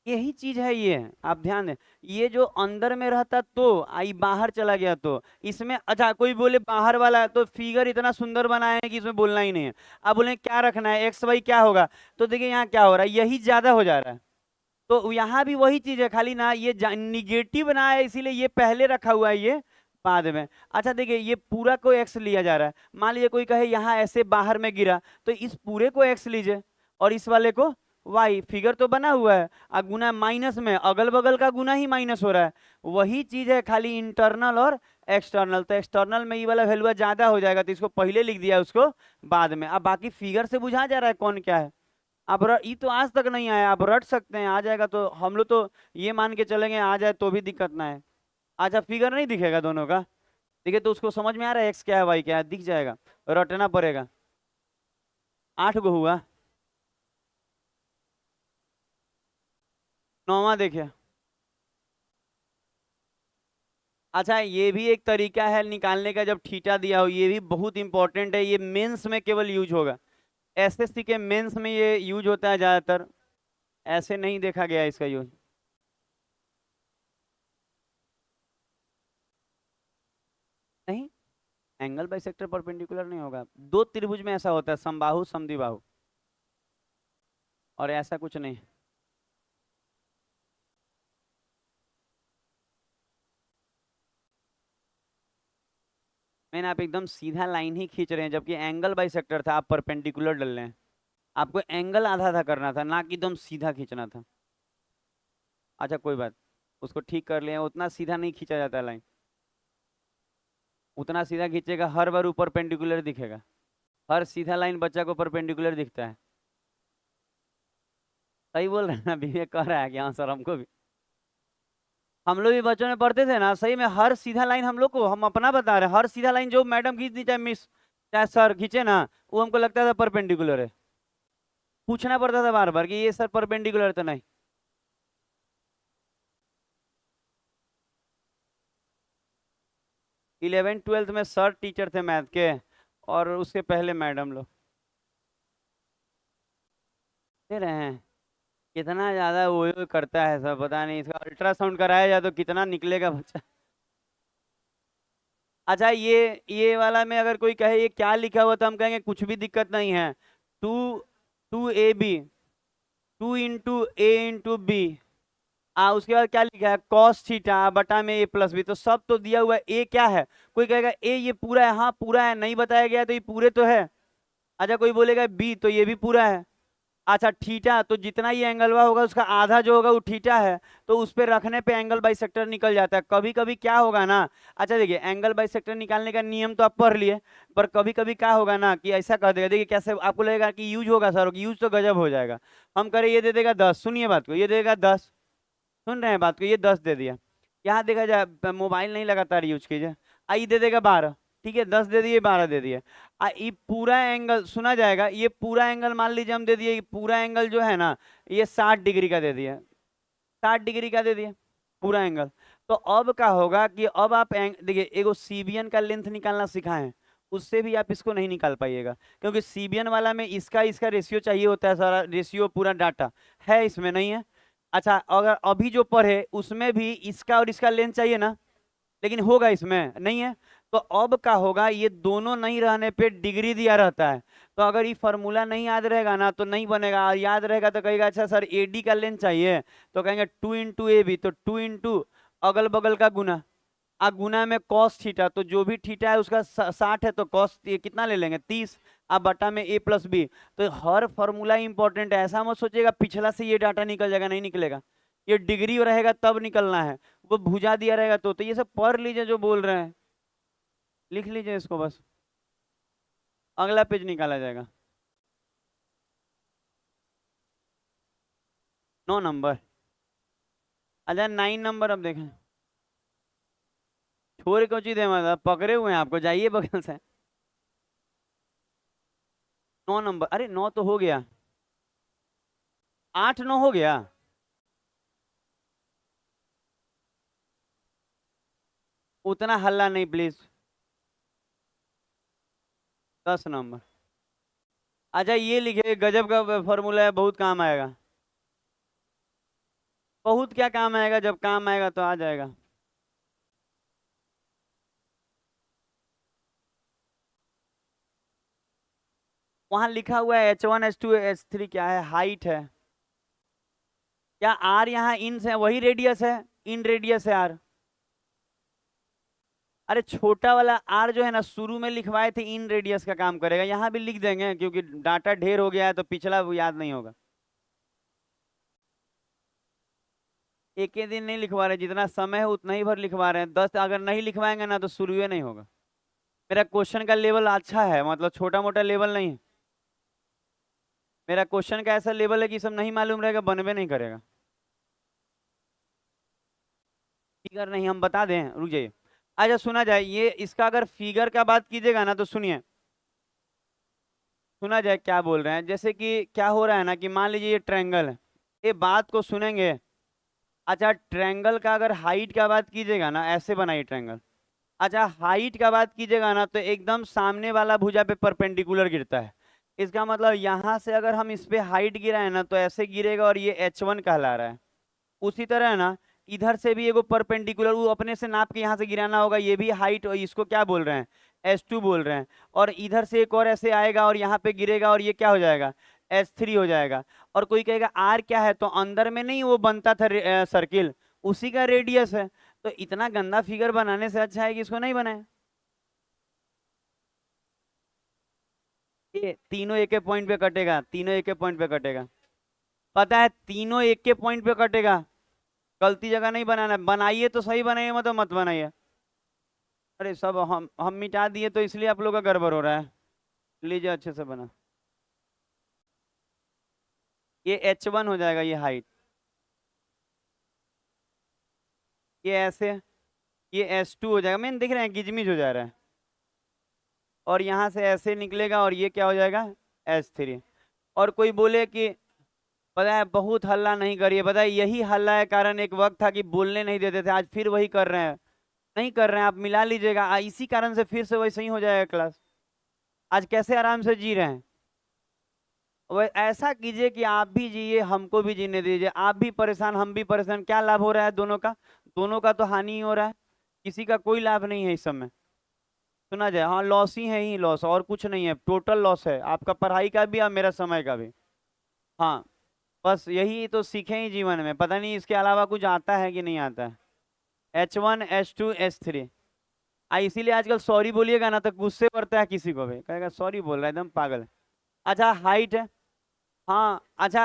A: यही चीज है ये। आप ध्यान दें, ये जो अंदर में रहता तो आई बाहर चला गया तो इसमें। अच्छा कोई बोले बाहर वाला है, तो फिगर इतना सुंदर बनाए हैं कि इसमें बोलना ही नहीं है। आप बोले क्या रखना है, एक्स वाई क्या होगा, तो देखिए यहाँ क्या हो रहा है, यही ज्यादा हो जा रहा है। तो यहाँ भी वही चीज है, खाली ना ये निगेटिव ना है इसीलिए ये पहले रखा हुआ है, ये बाद में। अच्छा देखिए ये पूरा को एक्स लिया जा रहा है, मान लीजिए कोई कहे यहाँ ऐसे बाहर में गिरा, तो इस पूरे को एक्स लीजिए और इस वाले को वाई, फिगर तो बना हुआ है, गुना माइनस में अगल बगल का गुना ही माइनस हो रहा है। वही चीज है, खाली इंटरनल और एक्सटर्नल। तो एक्सटर्नल में ये वाला वैल्यू ज्यादा हो जाएगा, तो इसको पहले लिख दिया उसको बाद में। अब बाकी फिगर से बुझा जा रहा है कौन क्या है। आप ये तो आज तक नहीं आया, आप रट सकते हैं, आ जाएगा तो हम लोग तो ये मान के चलेंगे आ जाए तो भी दिक्कत ना है। अच्छा फिगर नहीं दिखेगा दोनों का, देखिए तो उसको समझ में आ रहा है एक्स क्या है वाई क्या है, दिख जाएगा, रटना पड़ेगा। 8 गो हुआ, 9वां देखिए। अच्छा ये भी एक तरीका है निकालने का, जब थीटा दिया हो, ये भी बहुत इंपॉर्टेंट है, ये मेंस में केवल यूज होगा, एसएससी के मेंस में ये यूज होता है ज्यादातर, ऐसे नहीं देखा गया इसका यूज। नहीं, एंगल बाइसेक्टर परपेंडिकुलर नहीं होगा, दो त्रिभुज में ऐसा होता है, समबाहु समद्विबाहु, और ऐसा कुछ नहीं। मैंने आप एकदम सीधा लाइन ही खींच रहे हैं, जबकि एंगल बाइसेक्टर था, आप परपेंडिकुलर डल रहे हैं। आपको एंगल आधा आधा करना था, ना कि एकदम सीधा खींचना था। अच्छा कोई बात, उसको ठीक कर लिया, उतना सीधा नहीं खींचा जाता है लाइन, उतना सीधा खींचेगा हर बार ऊपर पेंडिकुलर दिखेगा, हर सीधा लाइन बच्चा को परपेंडिकुलर दिखता है। सही बोल रहे हैं ना, विवेक कह रहा है कि हाँ सर हमको भी। हम लोग भी बच्चों में पढ़ते थे ना, सही में हर सीधा लाइन हम लोग को, हम अपना बता रहे हैं, हर सीधा लाइन जो मैडम खींच दी, चाहे मिस चाहे सर खींचे ना, वो हमको लगता था परपेंडिकुलर है। पूछना पड़ता था बार बार कि ये सर परपेंडिकुलर तो नहीं। 11th 12th में सर टीचर थे मैथ के, और उसके पहले मैडम लोग। दे रहे हैं। कितना ज्यादा वो करता है सब, पता नहीं, इसका अल्ट्रासाउंड कराया जाए तो कितना निकलेगा बच्चा। अच्छा, ये वाला में अगर कोई कहे ये क्या लिखा हुआ, तो हम कहेंगे कुछ भी दिक्कत नहीं है। Two 2ab, 2 × a × b। उसके बाद क्या लिखा है, कॉस थीटा बटा में a+b, तो सब तो दिया हुआ है। ए क्या है? कोई कहेगा ए ये पूरा है, हाँ पूरा है, नहीं बताया गया तो ये पूरे तो है। अच्छा, कोई बोलेगा बी तो ये भी पूरा है। अच्छा, थीटा तो जितना ये एंगलवा होगा उसका आधा जो होगा वो थीटा है, तो उस पे रखने पे एंगल बाइसेक्टर निकल जाता है। कभी कभी क्या होगा ना, अच्छा देखिए, एंगल बाइसेक्टर निकालने का नियम तो आप पढ़ लिए, पर कभी कभी क्या होगा ना कि ऐसा कर देगा, देखिए कैसे आपको लगेगा कि यूज होगा सर, यूज तो गजब हो जाएगा। हम करें ये दे देगा 10, सुनिए बात को, ये देगा 10, सुन रहे हैं बात को, ये 10 दे दिया। यहाँ देखा जाए, मोबाइल नहीं लगातार यूज कीजिए। आई दे देगा 12, ठीक है, 10 दे दिए, 12 दे दिए। ये पूरा एंगल सुना जाएगा, ये पूरा एंगल मान लीजिए हम दे दिए, ये पूरा एंगल जो है ना, ये 60 डिग्री का दे दिया, 60 डिग्री का दे दिया पूरा एंगल। तो अब क्या होगा कि अब आप देखिए, एगो सीबियन का लेंथ निकालना सिखाएं, उससे भी आप इसको नहीं निकाल पाइएगा, क्योंकि सीबियन वाला में इसका इसका रेशियो चाहिए होता है, सारा रेशियो पूरा डाटा है, इसमें नहीं है। अच्छा, अगर अभी जो पढ़े उसमें भी इसका और इसका लेंथ चाहिए ना, लेकिन होगा इसमें नहीं है। तो अब क्या होगा, ये दोनों नहीं रहने पे डिग्री दिया रहता है, तो अगर ये फॉर्मूला नहीं याद रहेगा ना तो नहीं बनेगा, और याद रहेगा तो कहेगा अच्छा सर एडी का लेंथ चाहिए, तो कहेंगे 2 × ab, तो 2 × अगल बगल का गुना, गुना में कॉस थीटा, तो जो भी थीटा है उसका 60 है, तो कॉस कितना ले लेंगे 30, अब बटा में a+b। तो हर फॉर्मूला इंपॉर्टेंट है, ऐसा मत सोचिएगा पिछला से ये डाटा निकल जाएगा, नहीं निकलेगा। ये डिग्री रहेगा तब निकलना है, वो भुजा दिया रहेगा तो ये सब पढ़ लीजिए जो बोल रहे हैं, लिख लीजिए इसको बस, अगला पेज निकाला जाएगा। 9 नंबर। अच्छा, 9 नंबर अब देखें, छोड़ को चीज है, मतलब पकड़े हुए हैं आपको, जाइए बगल से। 9 नंबर, अरे 9 तो हो गया, 8 9 हो गया। उतना हल्ला नहीं प्लीज। 10 नंबर। अच्छा, ये लिखे, गजब का फॉर्मूला है, बहुत काम आएगा। बहुत क्या काम आएगा, जब काम आएगा तो आ जाएगा। वहां लिखा हुआ है H1 H2 H3 क्या है, हाइट है। क्या आर यहाँ इन से वही रेडियस है, इन रेडियस है आर। अरे छोटा वाला आर जो है ना, शुरू में लिखवाए थे इन रेडियस का काम करेगा, यहाँ भी लिख देंगे क्योंकि डाटा ढेर हो गया है तो पिछला वो याद नहीं होगा। एक ही दिन नहीं लिखवा रहे, जितना समय है उतना ही भर लिखवा रहे हैं, 10 अगर नहीं लिखवाएंगे ना तो शुरू ही नहीं होगा। मेरा क्वेश्चन का लेवल अच्छा है, मतलब छोटा मोटा लेवल नहीं है। मेरा क्वेश्चन का ऐसा लेवल है कि सब नहीं मालूम रहेगा, बनवे नहीं करेगा। फिगर नहीं, हम बता दें, रुक जाइए। अच्छा सुना जाए, ये इसका अगर फिगर का बात कीजिएगा ना तो सुनिए, सुना जाए क्या बोल रहे हैं। जैसे कि क्या हो रहा है ना, कि मान लीजिए ये ट्रायंगल है, ये बात को सुनेंगे। अच्छा, ट्रायंगल का अगर हाइट का बात कीजिएगा ना, ऐसे बनाइए ट्रायंगल। अच्छा, हाइट का बात कीजिएगा ना तो एकदम सामने वाला भुजा पे परपेंडिकुलर गिरता है। इसका मतलब यहाँ से अगर हम इस पे हाइट गिराए ना तो ऐसे गिरेगा, और ये H1 कहला रहा है। उसी तरह है ना, इधर से भी एगो परपेंडिकुलर वो अपने से नाप के यहाँ से गिराना होगा, ये भी हाइट, और इसको क्या बोल रहे हैं, H2 बोल रहे हैं। और इधर से एक और ऐसे आएगा और यहाँ पे गिरेगा, और ये क्या हो जाएगा, H3 हो जाएगा। और कोई कहेगा आर क्या है, तो अंदर में नहीं वो बनता था सर्किल, उसी का रेडियस है। तो इतना गंदा फिगर बनाने से अच्छा है कि इसको नहीं बनाए। ये तीनों एक के पॉइंट पे कटेगा, तीनों एक के पॉइंट पे कटेगा, पता है, तीनों एक के पॉइंट पे कटेगा। गलती जगह नहीं बनाना, बनाइए तो सही बनाइए, मत बनाइए। अरे सब हम मिटा दिए तो इसलिए आप लोग का गड़बड़ हो रहा है। लीजिए अच्छे से बना, ये H1 हो जाएगा, ये हाइट। ये ऐसे, ये S2 हो जाएगा, मैंने देख रहे हैं गिजमिज हो जा रहा है, और यहाँ से ऐसे निकलेगा और ये क्या हो जाएगा S3। और कोई बोले कि पता है बहुत हल्ला नहीं करिए, पता है यही हल्ला है कारण एक वक्त था कि बोलने नहीं देते थे, आज फिर वही कर रहे हैं, नहीं कर रहे हैं, आप मिला लीजिएगा, इसी कारण से फिर से वैसे ही हो जाएगा क्लास। आज कैसे आराम से जी रहे हैं, वह ऐसा कीजिए कि आप भी जिए हमको भी जीने दीजिए, आप भी परेशान हम भी परेशान, क्या लाभ हो रहा है दोनों का, दोनों का तो हानि ही हो रहा है, किसी का कोई लाभ नहीं है इस समय। सुना जाए, हाँ लॉस ही है, ही लॉस, और कुछ नहीं है, टोटल लॉस है आपका पढ़ाई का भी और मेरा समय का भी। हाँ, बस यही तो सीखे ही जीवन में, पता नहीं इसके अलावा कुछ आता है कि नहीं आता है। H1 H2 H3। इसीलिए आजकल सॉरी बोलिएगा ना तो गुस्से पड़ता है, किसी को भी कहेगा सॉरी बोल रहा है, एकदम पागल है। अच्छा हाइट है, हाँ अच्छा,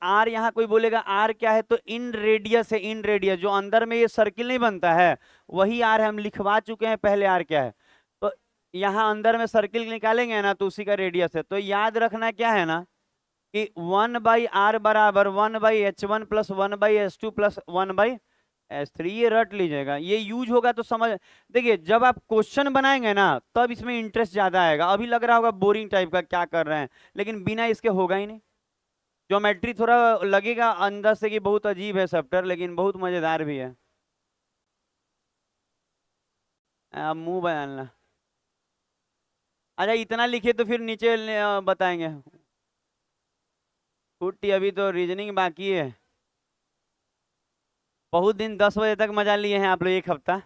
A: आर यहाँ कोई बोलेगा आर क्या है, तो इन रेडियस है, इन रेडियस जो अंदर में ये सर्किल नहीं बनता है वही आर है, हम लिखवा चुके हैं पहले आर क्या है। तो यहाँ अंदर में सर्किल निकालेंगे ना तो उसी का रेडियस है, तो याद रखना क्या है ना कि 1/r बराबर 1/h1 plus 1/h2 plus 1/h3, ये रट लीजिएगा, ये यूज होगा तो समझ। देखिए जब आप क्वेश्चन बनाएंगे ना तब इसमें इंटरेस्ट ज्यादा आएगा, अभी लग रहा होगा बोरिंग टाइप का क्या कर रहे हैं, लेकिन बिना इसके होगा ही नहीं। ज्योमेट्री थोड़ा लगेगा अंदर से कि बहुत अजीब है चैप्टर, लेकिन बहुत मजेदार भी है। आप मुंह बनाना। अच्छा इतना लिखे तो फिर नीचे बताएंगे। छुट्टी, अभी तो रीजनिंग बाकी है, बहुत दिन 10 बजे तक मजा लिए हैं आप लोग, एक हफ्ता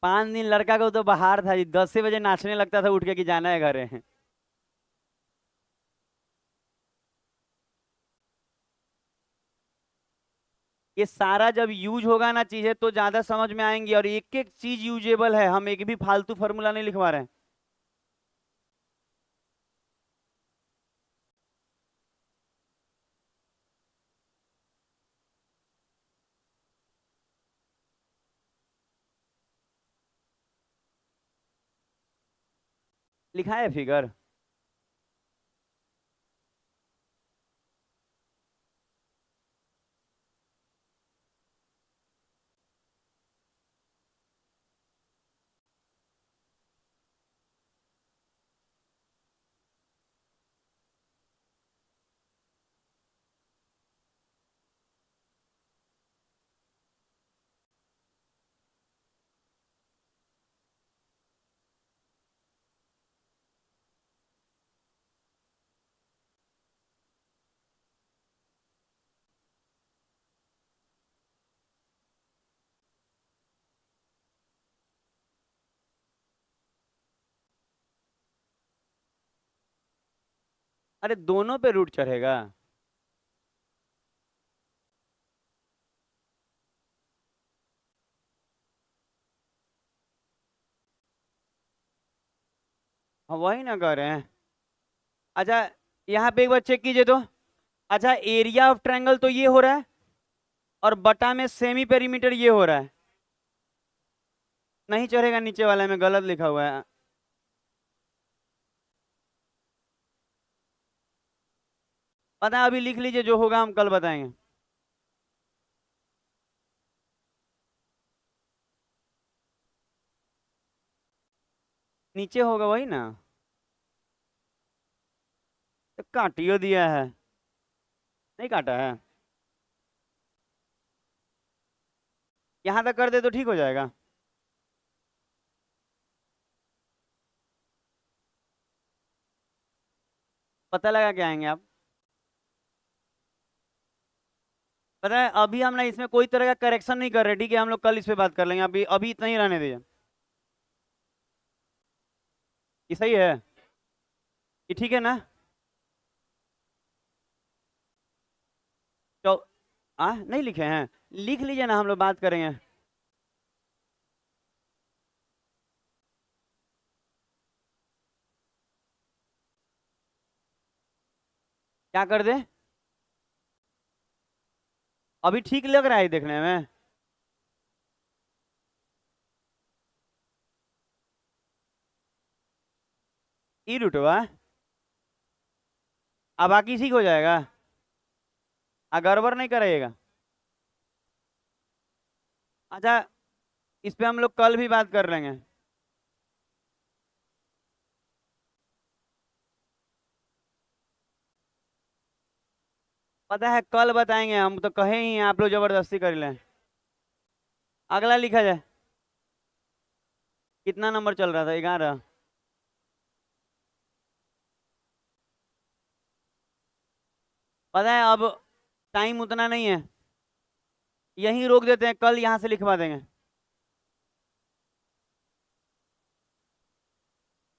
A: 5 दिन लड़का को तो बाहर था जी, 10 बजे नाचने लगता था उठ के कि जाना है घरे। ये सारा जब यूज होगा ना चीजें तो ज्यादा समझ में आएंगी, और एक एक चीज यूजेबल है, हम एक भी फालतू फॉर्मूला नहीं लिखवा रहे हैं। लिखा है फिगर। अरे दोनों पे रूट चढ़ेगा। हम वही ना कह रहे हैं। अच्छा यहाँ पे एक बार चेक कीजिए तो, अच्छा एरिया ऑफ ट्रायंगल तो ये हो रहा है, और बटा में सेमी पेरीमीटर ये हो रहा है, नहीं चढ़ेगा, नीचे वाले में गलत लिखा हुआ है। पता है, अभी लिख लीजिए, जो होगा हम कल बताएंगे। नीचे होगा वही ना, तो काटियो दिया है, नहीं काटा है, यहाँ तक कर दे तो ठीक हो जाएगा। पता लगा के आएंगे आप। पता है अभी हम ना इसमें कोई तरह का करेक्शन नहीं कर रहे, ठीक है, हम लोग कल इस पे बात कर लेंगे, अभी अभी इतना ही रहने दीजिए। ये सही है, ये ठीक है ना। तो नहीं लिखे हैं, लिख लीजिए ना, हम लोग बात करेंगे। क्या कर दे, अभी ठीक लग रहा है देखने में। ई रूट हुआ, अब बाकी ठीक हो जाएगा, गड़बड़ नहीं करेगा। अच्छा, इस पे हम लोग कल भी बात कर लेंगे। पता है कल बताएंगे, हम तो कहे ही हैं, आप लोग जबरदस्ती कर लें। अगला लिखा जाए। कितना नंबर चल रहा था? 11। पता है अब टाइम उतना नहीं है, यहीं रोक देते हैं, कल यहाँ से लिखवा देंगे।